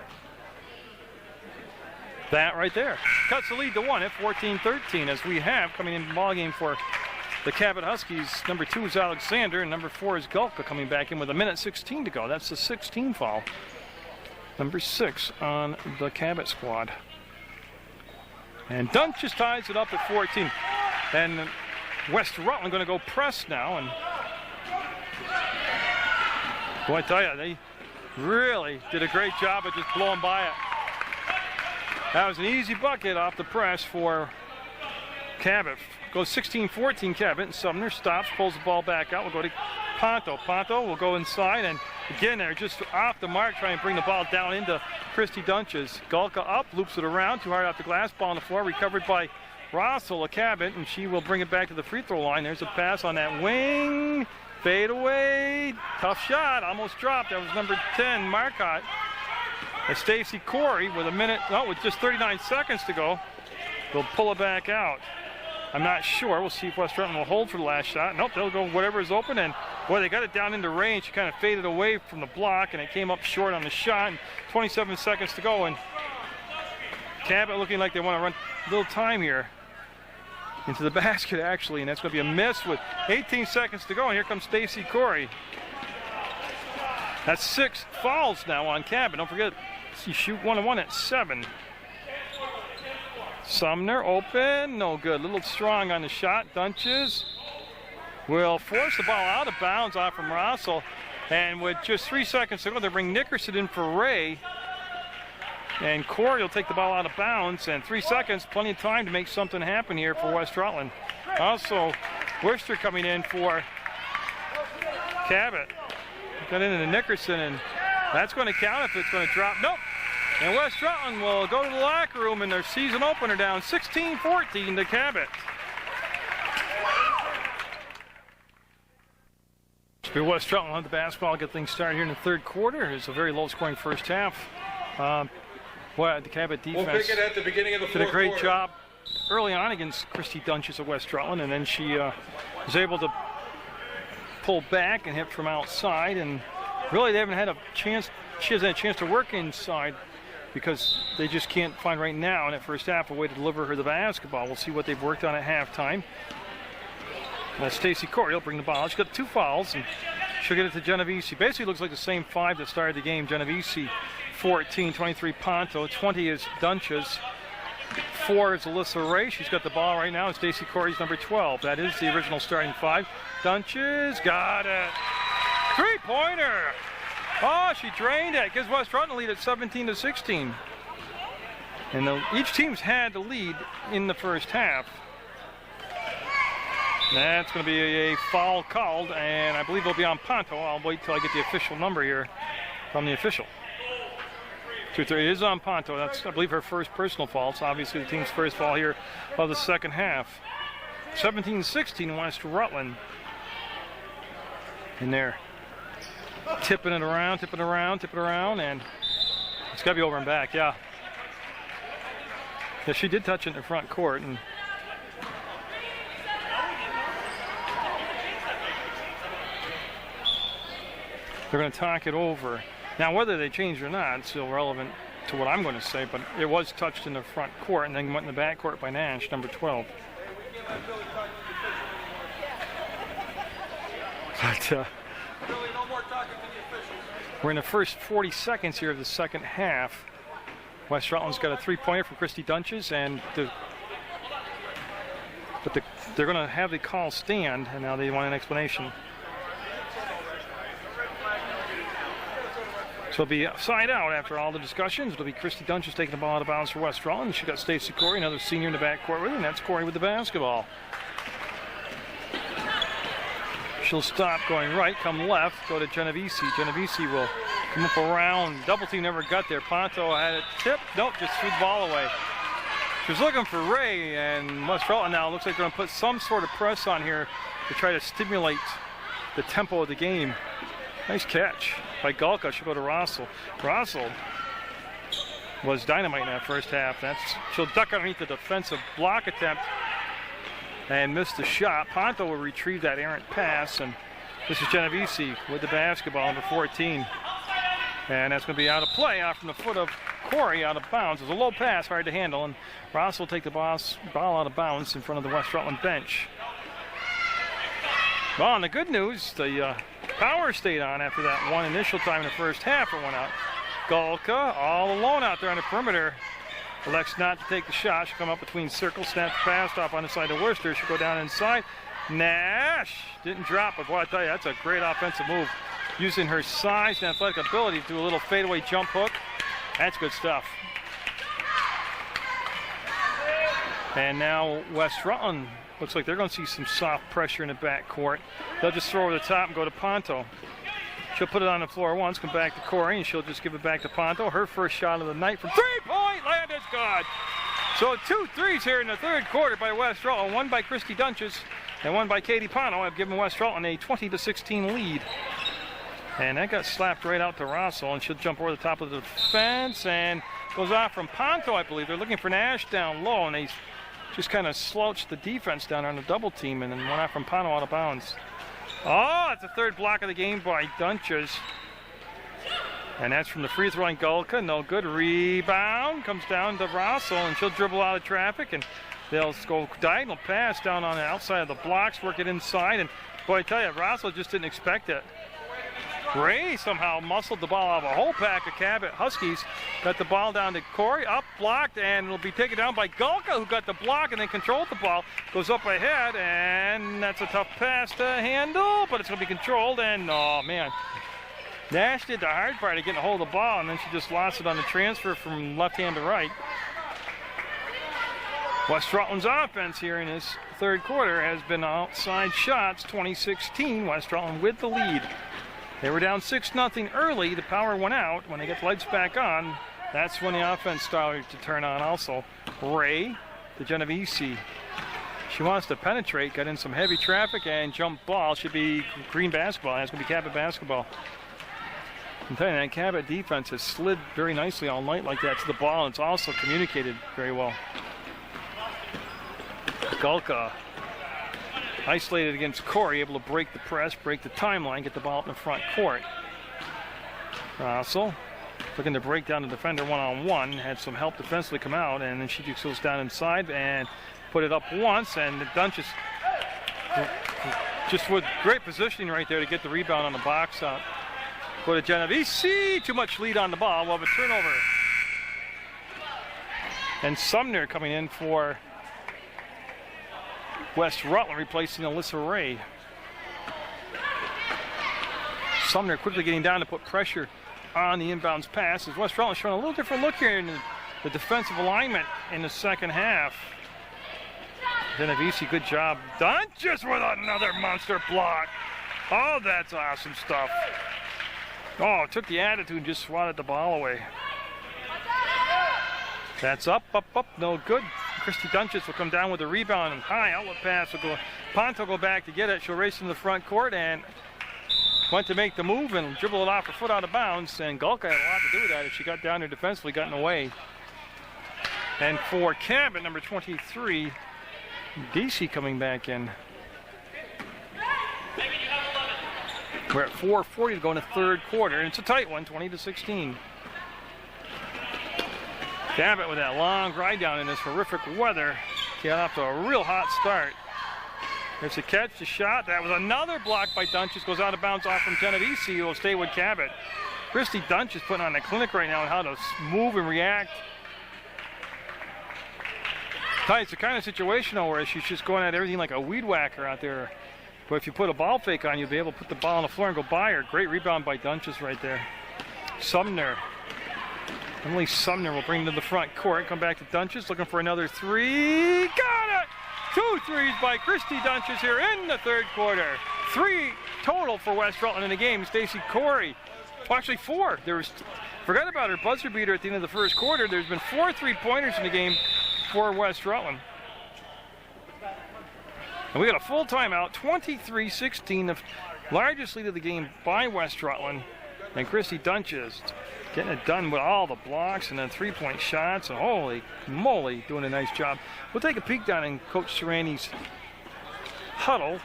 that right there. Cuts the lead to 1 at 14-13 as we have coming in the ball game for the Cabot Huskies. Number 2 is Alexander, and number 4 is Gulka coming back in with 1:16 to go. That's the 16 foul. Number 6 on the Cabot squad. And Dunches ties it up at 14. And West Rutland going to go press now. And boy, I tell you, they really did a great job of just blowing by it. That was an easy bucket off the press for Cabot. Goes 16-14 Cabot, and Sumner stops, pulls the ball back out. We'll go to Ponto. Ponto will go inside, and again, they're just off the mark trying to bring the ball down into Christy Dunches. Gulka up, loops it around, too hard off the glass, ball on the floor, recovered by Russell, a Cabot, and she will bring it back to the free throw line. There's a pass on that wing, fade away, tough shot, almost dropped. That was number 10, Marcotte. And Stacy Corey with with just 39 seconds to go, will pull it back out. I'm not sure. We'll see if West Rutland will hold for the last shot. Nope, they'll go whatever is open, and boy, they got it down into range. She kind of faded away from the block, and it came up short on the shot. And 27 seconds to go, and Cabot looking like they want to run a little time here into the basket, actually, and that's going to be a miss with 18 seconds to go, and here comes Stacy Corey. That's 6 fouls now on Cabot. Don't forget, you shoot 1-1 at 7. Sumner open, no good. A little strong on the shot. Dunches will force the ball out of bounds off from Russell. And with just 3 seconds to go, they bring Nickerson in for Ray. And Corey will take the ball out of bounds. And 3 seconds, plenty of time to make something happen here for West Rutland. Also, Worcester coming in for Cabot. Got into Nickerson, and that's going to count if it's going to drop. Nope. And West Rutland will go to the locker room in their season opener down 16-14 to Cabot. West Rutland will have the basketball, get things started here in the third quarter. It's a very low-scoring first half. Boy, the Cabot defense We'll pick it at the beginning of the fourth did a great quarter. job early on against Christy Dunches of West Rutland, and then she was able to pull back and hit from outside, and really they haven't had a chance. She hasn't had a chance to work inside because they just can't find right now in that first half a way to deliver her the basketball. We'll see what they've worked on at halftime. Stacy Corey will bring the ball. She's got 2 fouls, and she'll get it to Genovese. Basically looks like the same 5 that started the game. Genovese 14, 23 Ponto, 20 is Dunches, 4 is Alyssa Ray. She's got the ball right now, and Stacy Corey's number 12. That is the original starting 5. Dunches got it. 3-pointer. Oh, she drained it. Gives West Rutland lead at 17-16. And each team's had the lead in the first half. That's going to be a foul called, and I believe it'll be on Ponto. I'll wait till I get the official number here from the official. 2-3 is on Ponto. That's, I believe, her first personal foul. So obviously the team's first foul here of the second half. 17-16 West Rutland. In there. Tipping it around, and it's got to be over and back, yeah. Yeah, she did touch it in the front court, and they're going to talk it over. Now, whether they changed or not, it's still relevant to what I'm going to say, but it was touched in the front court and then went in the back court by Nash, number 12. But, we're in the first 40 seconds here of the second half. West Rutland's got a 3-pointer from Christy Dunches, and they're going to have the call stand, and now they want an explanation. So it'll be side out after all the discussions. It'll be Christy Dunches taking the ball out of bounds for West Rutland. She got Stacey Corey, another senior in the backcourt with her, and that's Corey with the basketball. She'll stop going right, come left, go to Genovese. Genovese will come up around. Double team never got there. Ponto had it tipped. Nope, just threw the ball away. She was looking for Ray, and West Rutland now looks like they're going to put some sort of press on here to try to stimulate the tempo of the game. Nice catch by Galka. She'll go to Rossel. Rossel was dynamite in that first half. She'll duck underneath the defensive block attempt and miss the shot. Ponto will retrieve that errant pass, and this is Genovese with the basketball, number 14. And that's going to be out of play, out from the foot of Corey, out of bounds. It was a low pass, hard to handle, and Ross will take the ball out of bounds in front of the West Rutland bench. Well, and the good news, the power stayed on after that one initial time in the first half. It went out. Galka all alone out there on the perimeter. Elects not to take the shot. She'll come up between circles, snap the pass off on the side of Worcester. She'll go down inside. Nash didn't drop it. Boy, I tell you, that's a great offensive move. Using her size and athletic ability to do a little fadeaway jump hook. That's good stuff. And now West Rutland looks like they're going to see some soft pressure in the backcourt. They'll just throw over the top and go to Ponto. She'll put it on the floor once, come back to Corey, and she'll just give it back to Ponto. Her first shot of the night from three-point land is good. So 2 threes here in the third quarter by West Rutland. One by Christy Dunches and one by Katie Ponto have given West Rutland a 20-16 lead. And that got slapped right out to Rossel, and she'll jump over the top of the defense and goes off from Ponto, I believe. They're looking for Nash down low, and they just kind of slouched the defense down on the double team and then went off from Ponto out of bounds. Oh, it's the third block of the game by Dunches. And that's from the free throw line. Galka, no good. Rebound comes down to Rossel, and she'll dribble out of traffic, and they'll go diagonal pass down on the outside of the blocks, work it inside, and boy, I tell you, Rossel just didn't expect it. Ray somehow muscled the ball out of a whole pack of Cabot Huskies. Got the ball down to Corey, up, blocked, and it'll be taken down by Galka, who got the block and then controlled the ball. Goes up ahead, and that's a tough pass to handle, but it's going to be controlled, and oh man. Nash did the hard part of getting a hold of the ball, and then she just lost it on the transfer from left hand to right. West Rutland's offense here in this third quarter has been outside shots, 20-16. West Rutland with the lead. They were down 6-0 early. The power went out. When they get the lights back on, that's when the offense started to turn on also. Ray to Genovese. She wants to penetrate, got in some heavy traffic, and jump ball. Should be green basketball. It's going to be Cabot basketball. I'm telling you, that Cabot defense has slid very nicely all night like that to the ball, and it's also communicated very well. Galka isolated against Corey, able to break the press, break the timeline, get the ball up in the front court. Rossel looking to break down the defender one-on-one, had some help defensively come out, and then she just goes down inside and put it up once, and the Dunches just with great positioning right there to get the rebound on the box out. Go to Genovese, too much lead on the ball, we'll have a turnover. And Sumner coming in for West Rutland, replacing Alyssa Ray. Sumner quickly getting down to put pressure on the inbounds pass. As West Rutland showing a little different look here in the defensive alignment in the second half. Genovese, good job. Dunches with another monster block. Oh, that's awesome stuff. Oh, took the attitude and just swatted the ball away. That's up, no good. Christy Dunches will come down with a rebound and high outlet pass. Will go. Ponto will go back to get it. She'll race in the front court and went to make the move and dribble it off her foot out of bounds. And Galka had a lot to do with that. If she got down there defensively, got in the way. And for Cabot, number 23, DC coming back in. We're at 4:40 to go in the third quarter, and it's a tight one, 20-16. Cabot with that long ride down in this horrific weather. Got off to a real hot start. There's a catch, a shot. That was another block by Dunches. Goes out of bounds off from Genovese, who will stay with Cabot. Christy Dunches putting on a clinic right now on how to move and react. It's the kind of situation where she's just going at everything like a weed whacker out there. But if you put a ball fake on, you'll be able to put the ball on the floor and go by her. Great rebound by Dunches right there. Sumner. Emily Sumner will bring to the front court. Come back to Dunches, looking for another three. Got it! 2 threes by Christy Dunches here in the third quarter. 3 total for West Rutland in the game. Stacy Corey, well, actually 4. Forgot about her buzzer beater at the end of the first quarter. There's been 4 3-pointers in the game for West Rutland. And we got a full timeout, 23-16, the largest lead of the game by West Rutland. And Christy Dunches getting it done with all the blocks and then 3-point shots. And holy moly, doing a nice job. We'll take a peek down in Coach Serrani's huddle,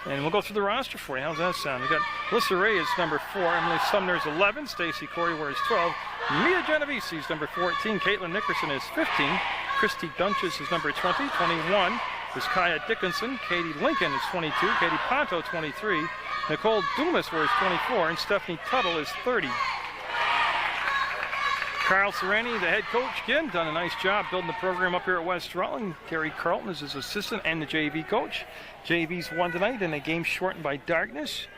and we'll go through the roster for you. How's that sound? We got Alyssa Ray is number 4, Emily Sumner is 11, Stacy Corey wears 12, Mia Genovese is number 14, Caitlin Nickerson is 15, Christy Dunches is number 20, 21 is Kaya Dickinson, Katie Lincoln is 22, Katie Ponto 23, Nicole Dumas wears 24, and Stephanie Tuttle is 30. Carl Serrani, the head coach, again, done a nice job building the program up here at West Rutland. Terry Carlton is his assistant and the JV coach. JV's won tonight in a game shortened by darkness.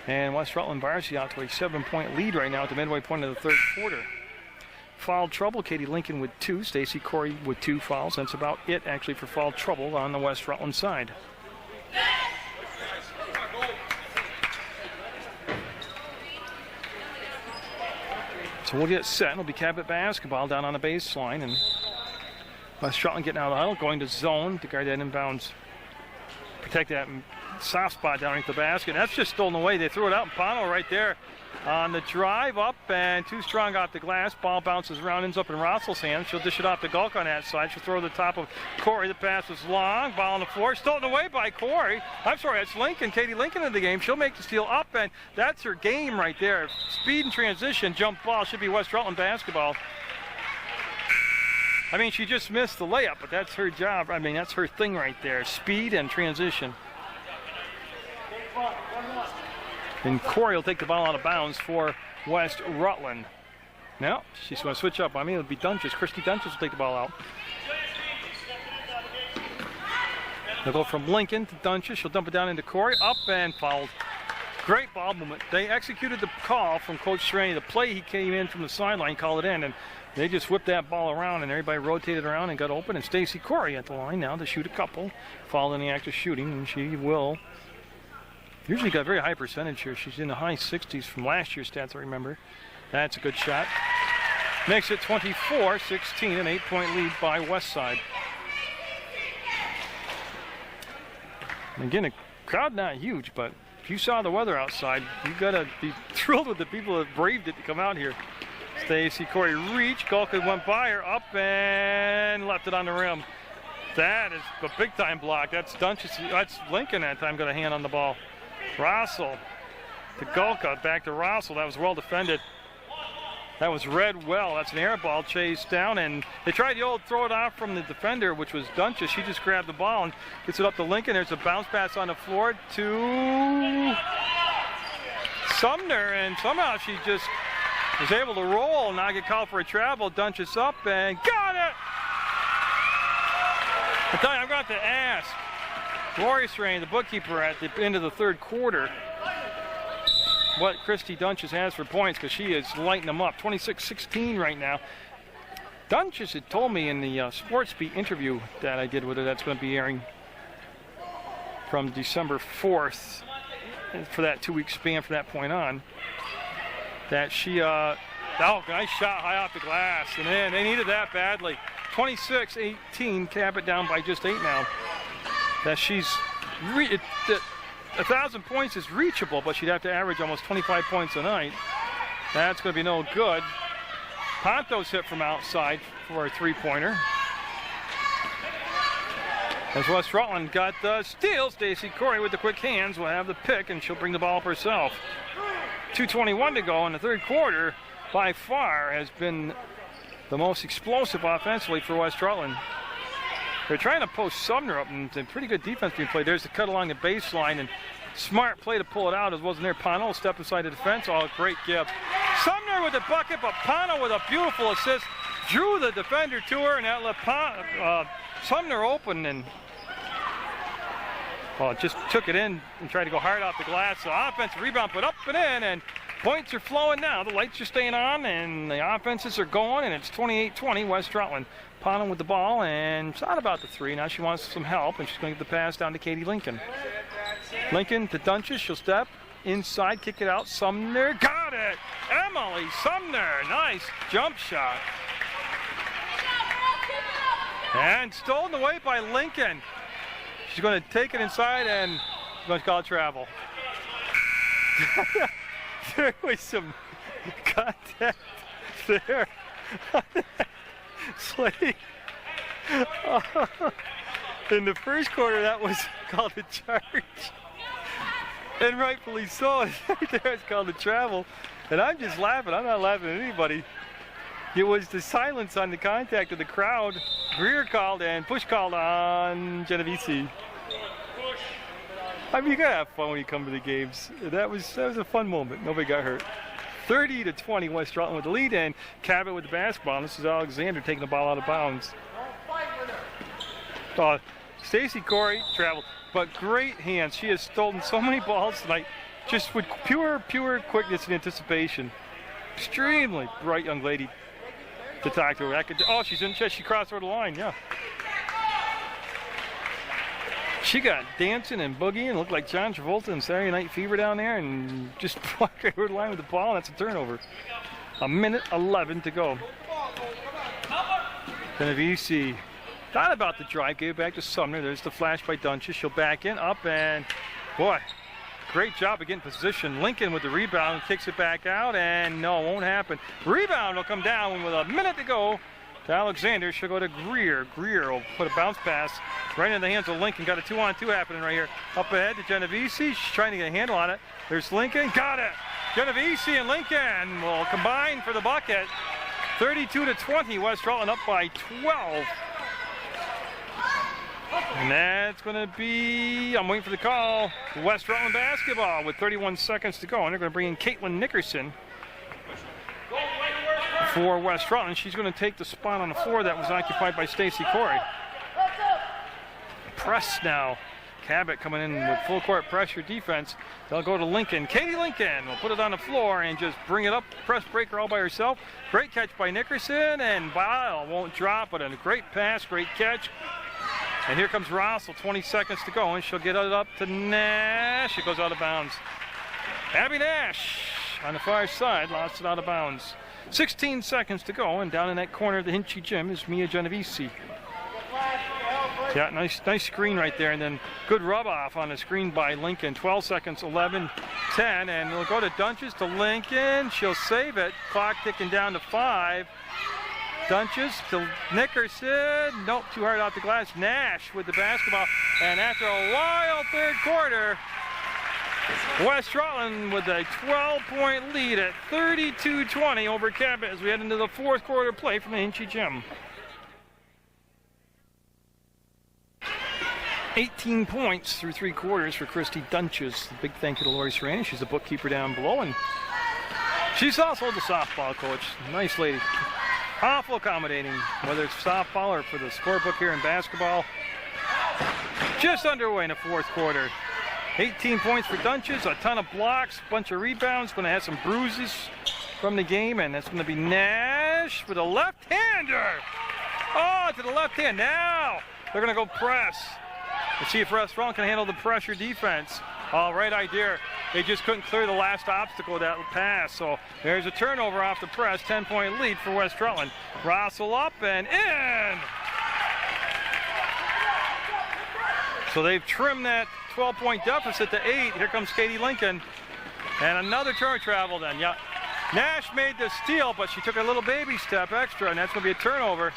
And West Rutland Varsity out to a 7-point lead right now at the midway point of the third quarter. Foul trouble, Katie Lincoln with 2, Stacy Corey with 2 fouls. That's about it, actually, for foul trouble on the West Rutland side. So we'll get set. It'll be Cabot basketball down on the baseline, and West Rutland getting out of the huddle, going to zone to guard that inbounds, protect that soft spot down underneath the basket. That's just stolen away. They threw it out, and Pano right there on the drive up, and too strong off the glass. Ball bounces around, ends up in Rossel's hands. She'll dish it off to Gulk on that side. She'll throw it to the top of Corey. The pass was long. Ball on the floor. Stolen away by Corey. I'm sorry, that's Lincoln. Katie Lincoln in the game. She'll make the steal up, and that's her game right there. Speed and transition. Jump ball. Should be West Rutland basketball. I mean, she just missed the layup, but that's her job. I mean, that's her thing right there. Speed and transition. And Corey will take the ball out of bounds for West Rutland. Now, she's going to switch up. I mean, it'll be Dunches. Christy Dunches will take the ball out. They'll go from Lincoln to Dunches. She'll dump it down into Corey. Up and fouled. Great ball movement. They executed the call from Coach Serrani. The play, he came in from the sideline, called it in, and they just whipped that ball around, and everybody rotated around and got open. And Stacy Corey at the line now to shoot a couple. Fouled in the act of shooting, and she will. Usually got a very high percentage here. She's in the high 60s from last year's stats, I remember. That's a good shot. Makes it 24-16, an 8-point lead by West Side. And again, the crowd not huge, but if you saw the weather outside, you got to be thrilled with the people that braved it to come out here. Stacy Corey reached, Gulka went by her, up and left it on the rim. That is a big-time block. That's Dunches. That's Lincoln that time got a hand on the ball. Rossel to Gulka, back to Rossel. That was well defended. That was read well. That's an air ball chased down, and they tried the old throw it off from the defender, which was Dunches. She just grabbed the ball and gets it up to Lincoln. There's a bounce pass on the floor to Sumner, and somehow she just was able to roll and not get called for a travel. Dunches up and got it! I tell you, I'm going to have to ask Lori Serrani, the bookkeeper, at the end of the third quarter, what Christy Dunches has for points, because she is lighting them up. 26-16 right now. Dunches had told me in the Sports Beat interview that I did with her, that's going to be airing from December 4th, for that 2-week span from that point on, that she, nice shot high off the glass, and then they needed that badly. 26-18, Cabot down by just 8 now. That she's, 1,000 points is reachable, but she'd have to average almost 25 points a night. That's going to be no good. Ponto's hit from outside for a 3-pointer. As West Rutland got the steal, Stacy Corey with the quick hands will have the pick, and she'll bring the ball up herself. 2:21 to go in the third quarter. By far has been the most explosive offensively for West Rutland. They're trying to post Sumner up, and pretty good defense being played. There's the cut along the baseline, and smart play to pull it out. It wasn't there. Pano step inside the defense. Oh, great give. Sumner with the bucket, but Pano with a beautiful assist. Drew the defender to her, and that left Sumner open, and just took it in and tried to go hard off the glass. So offensive rebound, put up and in, and Points are flowing now. The lights are staying on, and the offenses are going, and it's 28-20, West Rutland. Ponham with the ball, and it's not about the 3. Now she wants some help, and she's going to get the pass down to Katie Lincoln. Lincoln to Dunches. She'll step inside, kick it out. Sumner got it. Emily Sumner. Nice jump shot. And stolen away by Lincoln. She's going to take it inside, and going to call it travel. There was some contact there. Slade. In the first quarter, that was called a charge. And rightfully so. Right there, it's called a travel. And I'm just laughing. I'm not laughing at anybody. It was the silence on the contact of the crowd. Greer called and push called on Genovese. I mean, you gotta have fun when you come to the games. That was a fun moment. Nobody got hurt. 30-20, West Rutland with the lead, and Cabot with the basketball. This is Alexander taking the ball out of bounds. Stacy Corey traveled, but great hands. She has stolen so many balls tonight, just with pure quickness and anticipation. Extremely bright young lady to talk to her. Oh, she's in. She crossed over the line. Yeah. She got dancing and boogieing, looked like John Travolta in Saturday Night Fever down there, and just walked right over the line with the ball, and that's a turnover. 1:11 to go. Genovese thought about the drive, gave it back to Sumner. There's the flash by Dunches. She'll back in, up, and boy, great job of getting position. Lincoln with the rebound, kicks it back out, and no, it won't happen. Rebound will come down with a minute to go. To Alexander, she'll go to Greer. Greer will put a bounce pass right in the hands of Lincoln. Got a 2-on-2 happening right here. Up ahead to Genovese. She's trying to get a handle on it. There's Lincoln. Got it. Genovese and Lincoln will combine for the bucket. 32-20. West Rutland up by 12. And that's going to be, I'm waiting for the call, West Rutland basketball with 31 seconds to go. And they're going to bring in Caitlin Nickerson for West Rutland. She's going to take the spot on the floor that was occupied by Stacy Corey. Press now. Cabot coming in with full court pressure defense. They'll go to Lincoln. Katie Lincoln will put it on the floor and just bring it up. Press breaker all by herself. Great catch by Nickerson, and Bile won't drop, but a great pass, great catch. And here comes Rossell, 20 seconds to go, and she'll get it up to Nash. It goes out of bounds. Abby Nash on the far side, lost it out of bounds. 16 seconds to go, and down in that corner of the Hinchy gym is Mia Genovese. Yeah, nice screen right there, and then good rub off on the screen by Lincoln. 12 seconds, 11, 10, and we'll go to Dunches to Lincoln. She'll save it. Clock ticking down to 5. Dunches to Nickerson. Nope, too hard off the glass. Nash with the basketball, and after a wild third quarter, West Rutland with a 12-point lead at 32-20 over Cabot as we head into the fourth quarter play from the Hinchy gym. 18 points through 3 quarters for Christy Dunches. Big thank you to Lori Serrani. She's a bookkeeper down below, and she's also the softball coach. Nice lady. Awful accommodating, whether it's softball or for the scorebook here in basketball. Just underway in the fourth quarter. 18 points for Dunches, a ton of blocks, bunch of rebounds. Going to have some bruises from the game, and that's going to be Nash with a left-hander. Oh, to the left hand. Now they're going to go press. Let's see if West Rutland can handle the pressure defense. All right idea. They just couldn't clear the last obstacle of that pass. So there's a turnover off the press. 10-point lead for West Rutland. Rossell up and in. So they've trimmed that 12-point deficit to 8. Here comes Katie Lincoln. And another turn travel then. Yeah. Nash made the steal, but she took a little baby step extra, and that's going to be a turnover.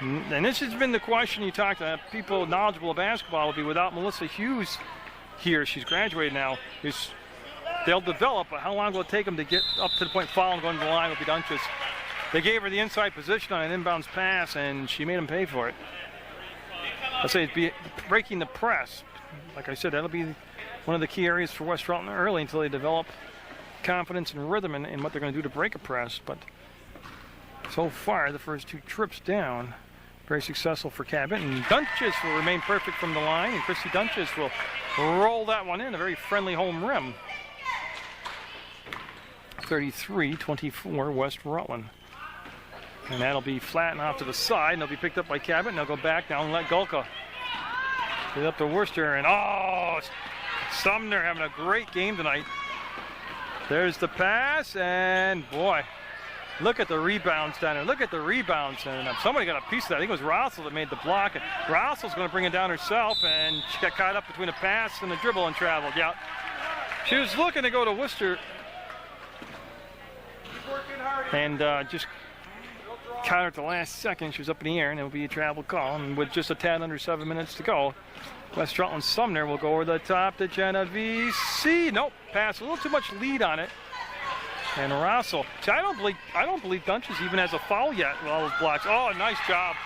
And this has been the question you talk to people knowledgeable of basketball will be without Melissa Hughes here. She's graduated now. They'll develop, but how long will it take them to get up to the point foul going to the line with the Dunches? They gave her the inside position on an inbounds pass, and she made them pay for it. Let's say it's breaking the press. Like I said, that'll be one of the key areas for West Rutland early until they develop confidence and rhythm in what they're going to do to break a press. But so far, the first 2 trips down, very successful for Cabot. And Dunches will remain perfect from the line, and Christy Dunches will roll that one in, a very friendly home rim. 33-24 West Rutland. And that'll be flattened off to the side, and they'll be picked up by Cabot, and they'll go back down and let Gulka get up to Worcester, and Sumner having a great game tonight. There's the pass, and boy, look at the rebounds down there. Look at the rebounds, and somebody got a piece of that. I think it was Rossel that made the block, and Rossel's going to bring it down herself, and she got caught up between a pass and a dribble and traveled. Yeah, she was looking to go to Worcester, and just caught her at the last second. She was up in the air, and it will be a travel call. And with just a tad under 7 minutes to go, West Rutland Sumner will go over the top to Genovese. Nope, pass a little too much lead on it. And Rossel. See, I don't believe Dunches even has a foul yet with all those blocks. Oh, nice job.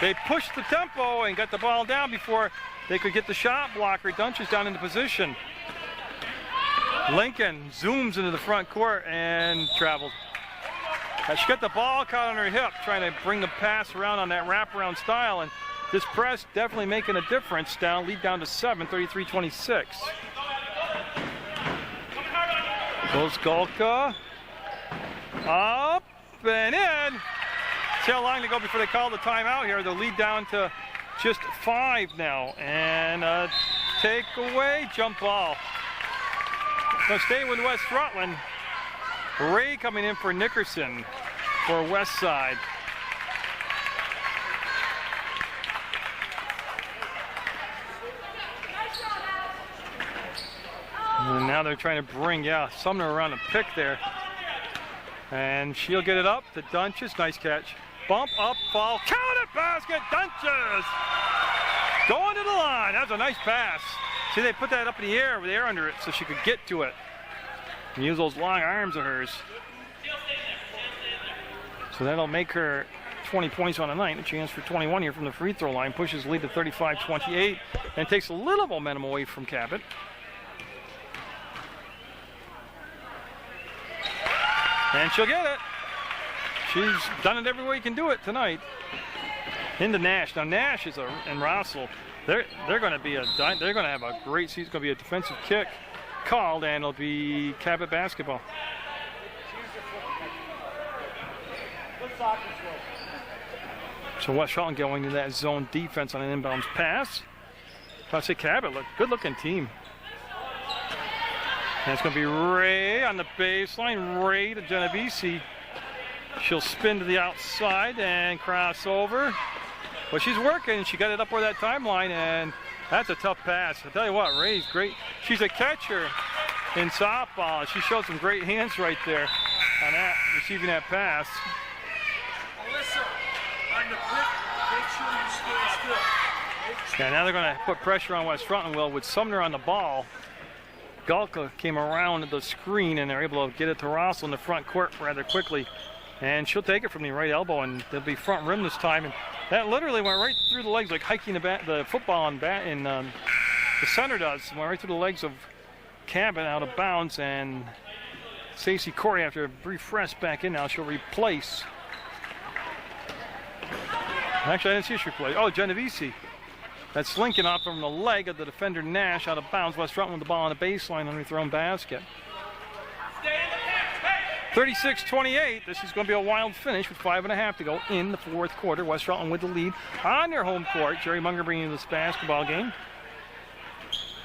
They pushed the tempo and got the ball down before they could get the shot blocker. Dunches down into position. Lincoln zooms into the front court and traveled. She got the ball caught on her hip, trying to bring the pass around on that wraparound style, and this press definitely making a difference. Lead down to 7, 33-26. Goes Gulka. Up and in. See how long to go before they call the timeout here. The lead down to just 5 now, and a takeaway jump ball. Going to stay with West Rutland. Ray coming in for Nickerson for West Side. And now they're trying to bring, Sumner around the pick there. And she'll get it up to Dunches. Nice catch. Bump up, fall, count it, basket, Dunches! Going to the line. That's a nice pass. See, they put that up in the air with air under it so she could get to it. And use those long arms of hers. So that'll make her 20 points on the night. A chance for 21 here from the free throw line. Pushes the lead to 35-28 and takes a little momentum away from Cabot. And she'll get it. She's done it every way you can do it tonight. Into Nash. Now Nash and Rossel. They're going to have a great season. It's going to be a defensive kick called, and it'll be Cabot basketball. So West Rutland going to that zone defense on an inbounds pass. I say Cabot, good looking team. And it's going to be Ray on the baseline. Ray to Genovese. She'll spin to the outside and cross over. But she's working. She got it up over that timeline, and that's a tough pass. I'll tell you what, Ray's great. She's a catcher in softball. She showed some great hands right there on that, receiving that pass. Alyssa, on the pick, make sure you stay still. Yeah, now they're going to put pressure on West Rutland. Well, with Sumner on the ball, Gulka came around the screen, and they're able to get it to Rossel in the front court rather quickly. And she'll take it from the right elbow, and they'll be front rim this time. And that literally went right through the legs, like hiking the football in the center does. Went right through the legs of Cabot out of bounds, and Stacey Corey, after a brief rest, back in now. She'll replace. Actually, I didn't see her replace. Oh, Genovese. That's Lincoln off from the leg of the defender Nash out of bounds. West Rutland with the ball on the baseline underneath their own basket. 36-28. This is going to be a wild finish with 5.5 to go in the fourth quarter. West Rutland with the lead on their home court. Jerry Munger bringing this basketball game.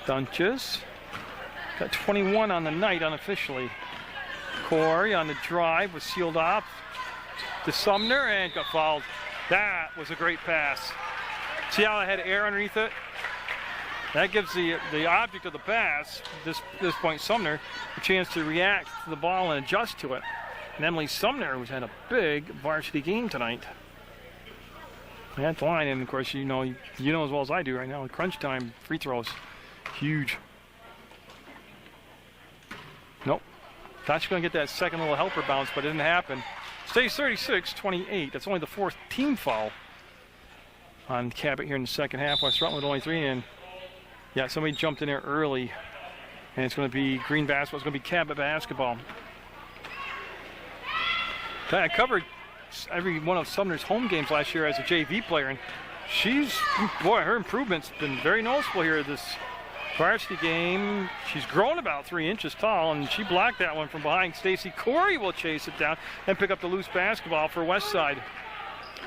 Dunches got 21 on the night unofficially. Corey on the drive was sealed off to Sumner and got fouled. That was a great pass. See how it had air underneath it? That gives the object of the pass, this point Sumner, a chance to react to the ball and adjust to it. And Emily Sumner, who's had a big varsity game tonight. At the line, and of course, you know as well as I do right now, crunch time free throws, huge. Nope. Thought she was going to get that second little helper bounce, but it didn't happen. Stays 36-28. That's only the fourth team foul on Cabot here in the second half. West Rutland with only 3, and yeah, somebody jumped in there early, and it's going to be Green basketball. It's going to be Cabot basketball. I covered every one of Sumner's home games last year as a JV player, and her improvement's been very noticeable here this Varsity game, she's grown about 3 inches tall, and she blocked that one from behind. Stacy Corey will chase it down and pick up the loose basketball for Westside.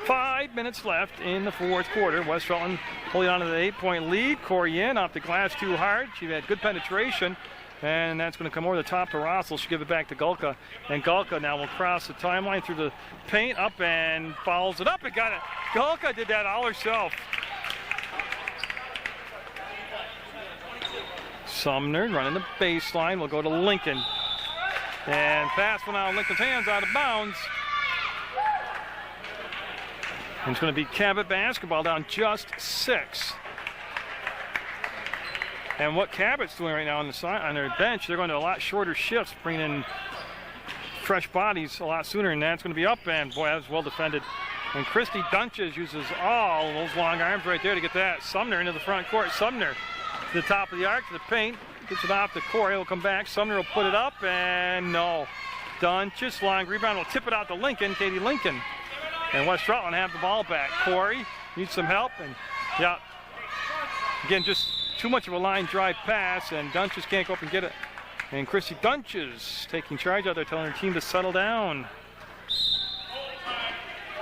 5 minutes left in the fourth quarter. West Rutland holding on to the 8-point lead. Corey in off the glass too hard. She had good penetration, and that's going to come over the top to Rossel. She'll give it back to Gulka, and Gulka now will cross the timeline through the paint, up and fouls it up and got it. Gulka did that all herself. Sumner running the baseline. Will go to Lincoln. And pass went out of Lincoln's hands, out of bounds. And it's going to be Cabot basketball, down just 6. And what Cabot's doing right now on the side, on their bench, they're going to a lot shorter shifts, bringing in fresh bodies a lot sooner, and that's going to be up. And boy, that was well defended. And Christy Dunches uses all those long arms right there to get that. Sumner into the front court. Sumner to the top of the arc, to the paint, gets it off the court. He'll come back. Sumner will put it up, and no. Dunches, long rebound, will tip it out to Lincoln, Katie Lincoln. And West Rutland have the ball back. Corey needs some help, and yeah, again, just too much of a line drive pass, and Dunches can't go up and get it. And Christy Dunches taking charge out there, telling her team to settle down.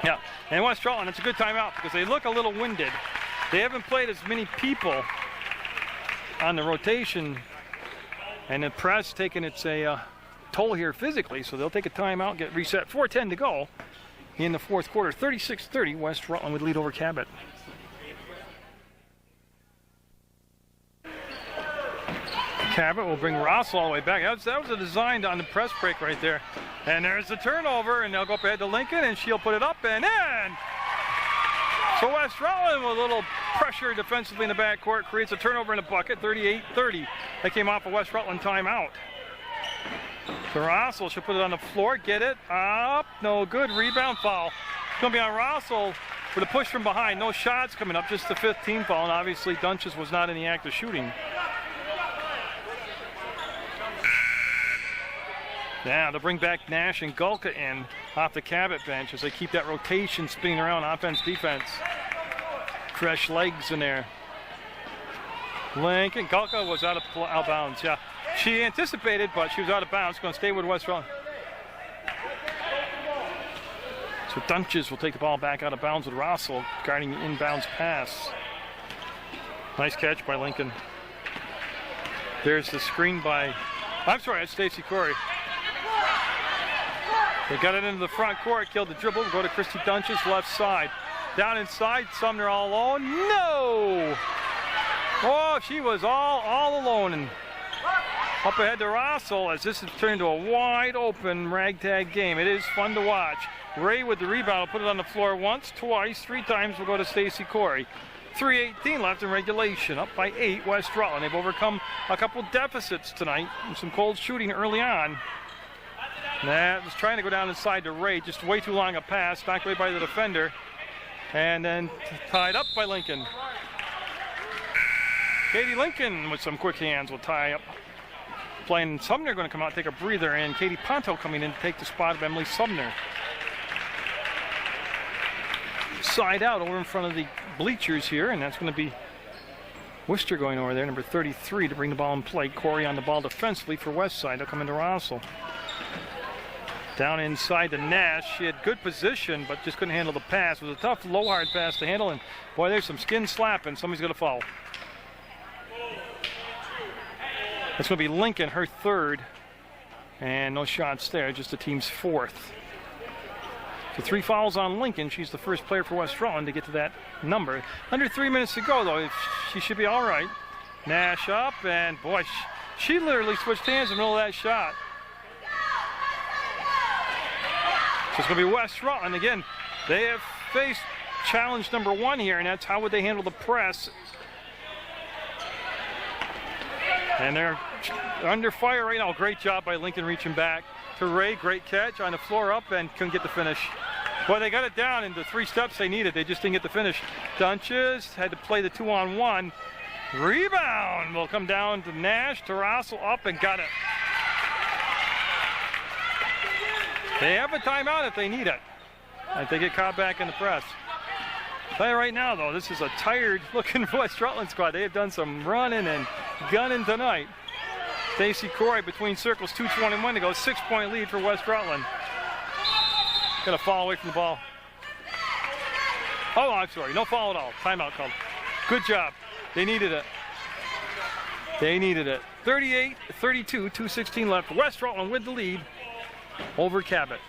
Yeah, and West Rutland, it's a good timeout because they look a little winded. They haven't played as many people on the rotation, and the press taking its toll here physically, so they'll take a timeout, get reset. 4:10 to go in the fourth quarter. 36-30, West Rutland would lead over Cabot. Cabot will bring Rossel all the way back. That was a design on the press break right there. And there's the turnover, and they'll go up ahead to Lincoln, and she'll put it up and in. So West Rutland with a little pressure defensively in the backcourt creates a turnover in the bucket, 38-30. That came off a West Rutland timeout. So Rossel should put it on the floor, get it up, no good, rebound foul. It's going to be on Rossel for the push from behind. No shots coming up, just the 15 foul, and obviously Dunches was not in the act of shooting. Now they'll bring back Nash and Gulka in off the Cabot bench as they keep that rotation spinning around, offense, defense. Fresh legs in there. Lincoln, Gulka was out of bounds, yeah. She anticipated, but she was out of bounds. Going to stay with West Rutland. So Dunches will take the ball back out of bounds with Rossel guarding the inbounds pass. Nice catch by Lincoln. There's the screen by, I'm sorry, that's Stacy Corey. They got it into the front court, killed the dribble, go to Christy Dunches, left side. Down inside, Sumner all alone, no! Oh, she was all alone, and up ahead to Rossel as this has turned into a wide open ragtag game. It is fun to watch. Ray with the rebound will put it on the floor once, twice, 3 times will go to Stacy Corey. 3:18 left in regulation, up by 8 West Rutland. They've overcome a couple deficits tonight and some cold shooting early on. That was trying to go down inside to Ray, just way too long a pass, knocked away by the defender, and then tied up by Lincoln. Katie Lincoln with some quick hands will tie up. Playing Sumner going to come out and take a breather, and Katie Ponto coming in to take the spot of Emily Sumner. Side out over in front of the bleachers here, and that's going to be Worcester going over there, number 33, to bring the ball in play. Corey on the ball defensively for Westside. They'll come into Rossel. Down inside to Nash. She had good position, but just couldn't handle the pass. It was a tough, low, hard pass to handle, and boy, there's some skin slapping. Somebody's going to foul. That's going to be Lincoln, her 3rd, and no shots there, just the team's 4th. So 3 fouls on Lincoln. She's the first player for West Rutland to get to that number. Under 3 minutes to go, though. She should be all right. Nash up, and boy, she literally switched hands in the middle of that shot. So it's going to be West Rutland. Again, they have faced challenge number 1 here, and that's how would they handle the press. And they're under fire right now. Great job by Lincoln reaching back to Ray. Great catch on the floor up and couldn't get the finish. Well, they got it down in the 3 steps they needed. They just didn't get the finish. Dunches had to play the 2-on-1. Rebound will come down to Nash, to Rossel, up and got it. They have a timeout if they need it. If they get caught back in the press. I'll tell you right now, though, this is a tired-looking West Rutland squad. They have done some running and gunning tonight. Stacy Corey between circles, 2:21 to go. 6-point lead for West Rutland. Gonna fall away from the ball. Oh, I'm sorry. No foul at all. Timeout called. Good job. They needed it. They needed it. 38-32, 2:16 left. West Rutland with the lead over Cabot.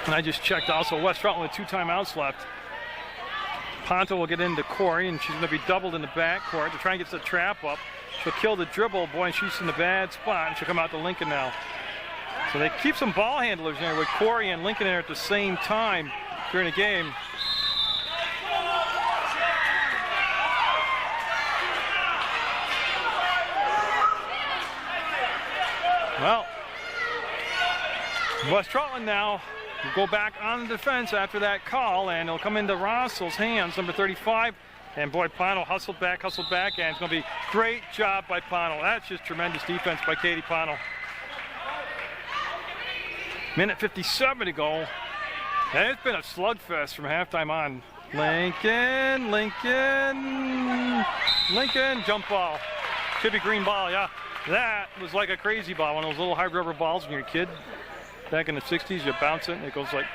And I just checked also West Rutland with 2 timeouts left. Ponto will get into Corey, and she's going to be doubled in the backcourt to try and get the trap up. She'll kill the dribble. Boy, and she's in the bad spot, and she'll come out to Lincoln now. So they keep some ball handlers in there with Corey and Lincoln in there at the same time during the game. Well, West Rutland now will go back on the defense after that call, and it'll come into Russell's hands, number 35. And boy, Pono hustled back, and it's going to be great job by Pono. That's just tremendous defense by Katie Pono. Minute 57 to go. And it's been a slugfest from halftime on. Lincoln, jump ball. Should be green ball, yeah. That was like a crazy ball, one of those little hard rubber balls when you're a kid. Back in the 60s, you bounce it, and it goes like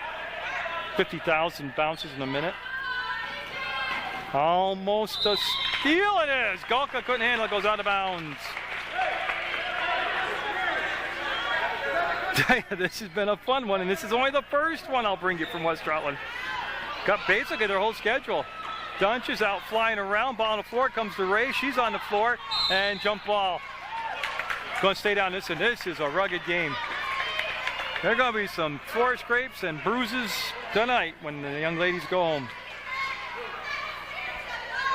50,000 bounces in a minute. Almost a steal it is. Golka couldn't handle it, goes out of bounds. This has been a fun one, and this is only the first one I'll bring you from West Rutland. Got basically their whole schedule. Dunch is out flying around, ball on the floor, comes to Ray, she's on the floor, and jump ball. Going to stay down this, and this is a rugged game. There are going to be some floor scrapes and bruises tonight when the young ladies go home.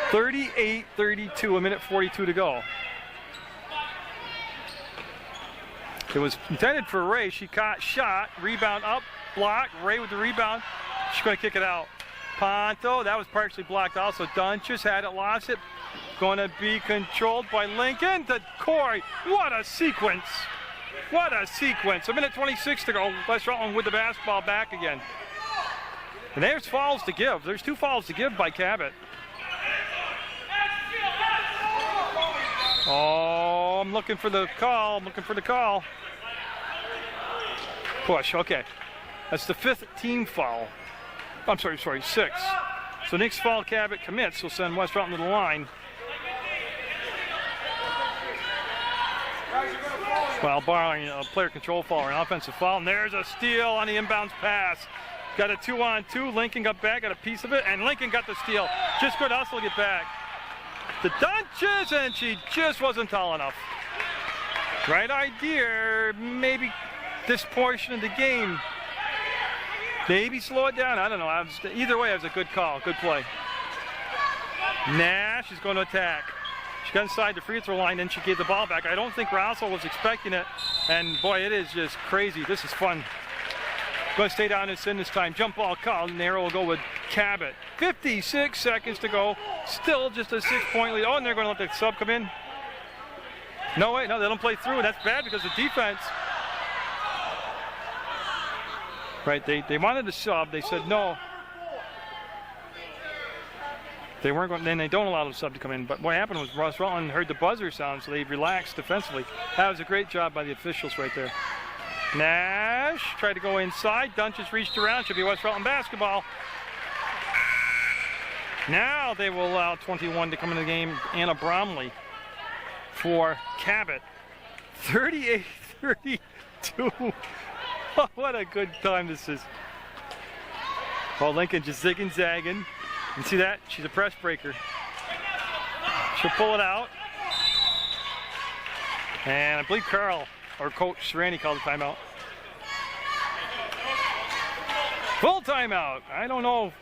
38-32, a minute 42 to go. It was intended for Ray. She caught shot, rebound up, block. Ray with the rebound. She's going to kick it out. Ponto, that was partially blocked also. Dunches had it, lost it. Going to be controlled by Lincoln to Corey. What a sequence. What a sequence. A minute 26 to go. West Rutland with the basketball back again. And there's fouls to give. There's 2 fouls to give by Cabot. Oh, I'm looking for the call. Push, okay. That's the 5th team foul. I'm sorry, 6. So next foul Cabot commits will send West Rutland to the line. Well, barring a player control foul or an offensive foul, and there's a steal on the inbounds pass. Got a 2-on-2. Lincoln got back, got a piece of it, and Lincoln got the steal. Just good hustle to get back. The Dunches, and she just wasn't tall enough. Right idea, maybe this portion of the game. Maybe slow it down, I don't know. Either way, it was a good call, good play. Nash is going to attack. She got inside the free throw line, then she gave the ball back. I don't think Russell was expecting it, and boy, it is just crazy. This is fun. Going to stay down and send this time. Jump ball call. Narrow will go with Cabot. 56 seconds to go. Still just a 6-point lead. Oh, and they're going to let the sub come in. No, wait, no, they don't play through. That's bad because the defense. Right, they wanted to sub. They said no. They weren't going. Then they don't allow the sub to come in. But what happened was West Rutland heard the buzzer sound, so they relaxed defensively. That was a great job by the officials right there. Nash tried to go inside. Dunches reached around. Should be West Rutland basketball. Now they will allow 21 to come into the game. Anna Bromley for Cabot. 38-32. Oh, what a good time this is. Oh, Lincoln just zigging, zagging. You see that? She's a press breaker. She'll pull it out. And I believe Carl, or Coach Randy, called the timeout. Full timeout. I don't know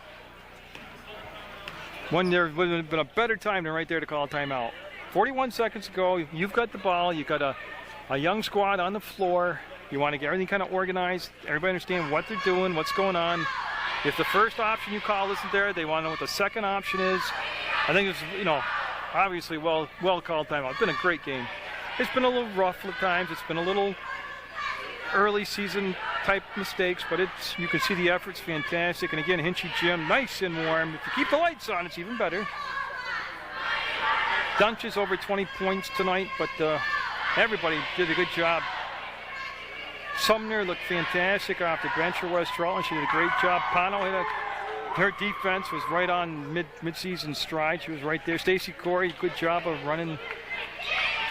when there would have been a better time than right there to call a timeout. 41 seconds ago, you've got the ball. You've got a young squad on the floor. You want to get everything kind of organized. Everybody understand what they're doing, what's going on. If the first option you call isn't there, they want to know what the second option is. I think it's, obviously well called timeout. It's been a great game. It's been a little rough at times. It's been a little early season type mistakes, but you can see the effort's fantastic. And again, Hinchy Gym, nice and warm. If you keep the lights on, it's even better. Dunches over 20 points tonight, but everybody did a good job. Sumner looked fantastic off the bench for West Rutland. She did a great job. Pano her defense was right on mid-season stride. She was right there. Stacy Corey, good job of running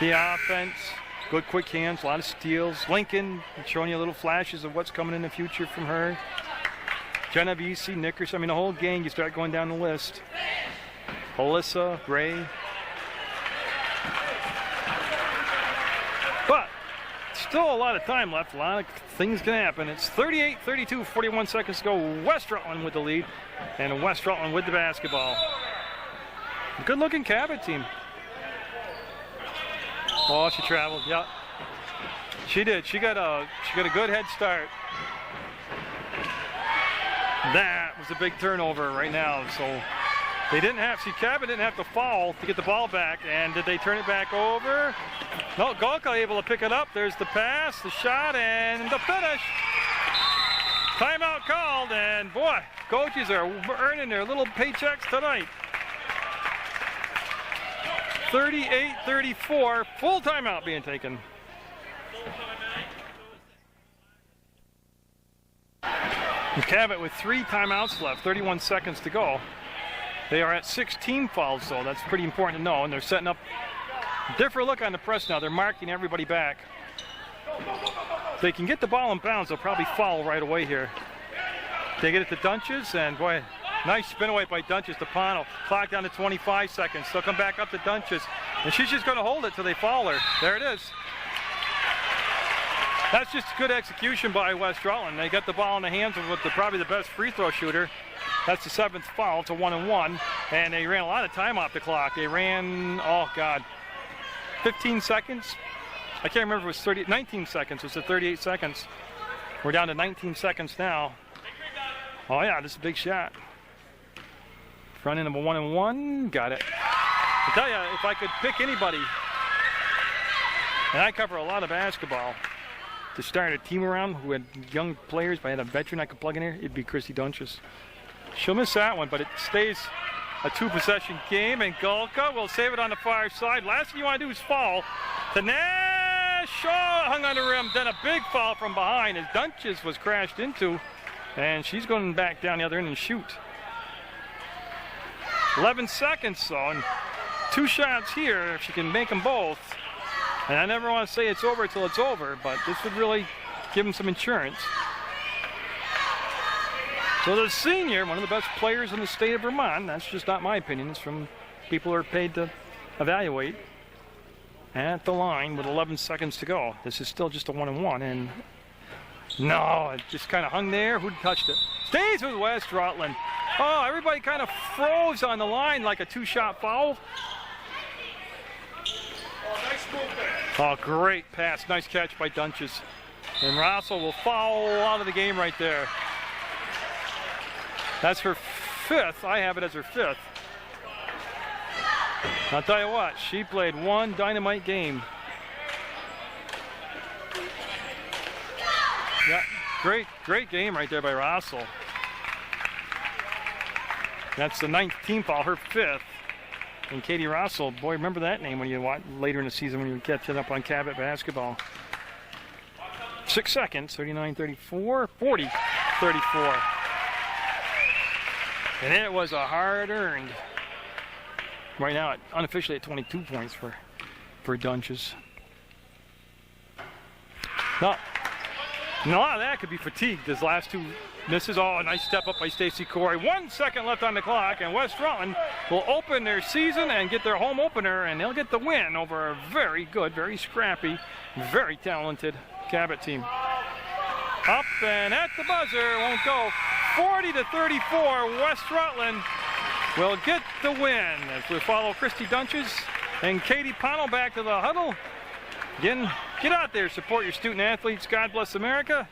the offense. Good quick hands, a lot of steals. Lincoln showing you little flashes of what's coming in the future from her. Genovese, Nickerson, I mean the whole gang, you start going down the list. Alyssa, Ray. But still a lot of time left, a lot of things can happen. It's 38-32, 41 seconds to go. West Rutland with the lead, and West Rutland with the basketball. Good looking Cabot team. Oh, she traveled, yeah. She did, she got a good head start. That was a big turnover right now, so they didn't have, Cabot didn't have to foul to get the ball back, and did they turn it back over? No, Golka able to pick it up. There's the pass, the shot, and the finish. Timeout called, and boy, coaches are earning their little paychecks tonight. 38-34, full timeout being taken. Cabot with 3 timeouts left, 31 seconds to go. They are at 16 fouls, though. That's pretty important to know, and they're setting up a different look on the press now. They're marking everybody back. If they can get the ball in bounds, they'll probably foul right away here. They get it to Dunches, and boy, nice spin away by Dunches to Pano. Clock down to 25 seconds. They'll come back up to Dunches, and she's just going to hold it till they foul her. There it is. That's just good execution by West Rutland. They got the ball in the hands of probably the best free throw shooter. That's the 7th foul. It's a 1-and-1, and they ran a lot of time off the clock. They ran, oh God, 15 seconds. I can't remember if it was 19 seconds. It was 38 seconds. We're down to 19 seconds now. Oh yeah, this is a big shot. Front end of a 1-and-1, got it. I tell you, if I could pick anybody, and I cover a lot of basketball, to start a team around who had young players, if I had a veteran I could plug in here, it'd be Christy Dunches. She'll miss that one, but it stays a 2-possession game, and Golka will save it on the far side. Last thing you want to do is fall. To Nash, hung on the rim, then a big foul from behind as Dunches was crashed into, and she's going back down the other end and shoot. 11 seconds, so, and 2 shots here, if she can make them both. And I never want to say it's over until it's over, but this would really give him some insurance. So the senior, one of the best players in the state of Vermont, that's just not my opinion, it's from people who are paid to evaluate, at the line with 11 seconds to go. This is still just a 1-and-1, and no, it just kind of hung there. Who touched it? Stays with West Rutland. Oh, everybody kind of froze on the line like a 2-shot foul. Oh, great pass. Nice catch by Dunches. And Russell will foul out of the game right there. That's her 5th. I have it as her 5th. I'll tell you what, she played one dynamite game. Yeah, great game right there by Russell. That's the 9th team foul, her 5th. And Katie Russell, boy, remember that name when you watch later in the season when you catch it up on Cabot basketball. 6 seconds, 39-34, 40-34. And it was a hard-earned. Right now, unofficially at 22 points for Dunches. No, a lot of that could be fatigued. His last 2 misses. Oh, a nice step up by Stacy Corey. 1 second left on the clock, and West Rutland will open their season and get their home opener, and they'll get the win over a very good, very scrappy, very talented Cabot team. Up and at the buzzer, won't go. 40-34, West Rutland will get the win. As we follow Christy Dunches and Katie Pano back to the huddle. Again, get out there, support your student athletes. God bless America.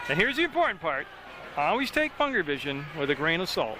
And here's the important part. Always take Munger vision with a grain of salt.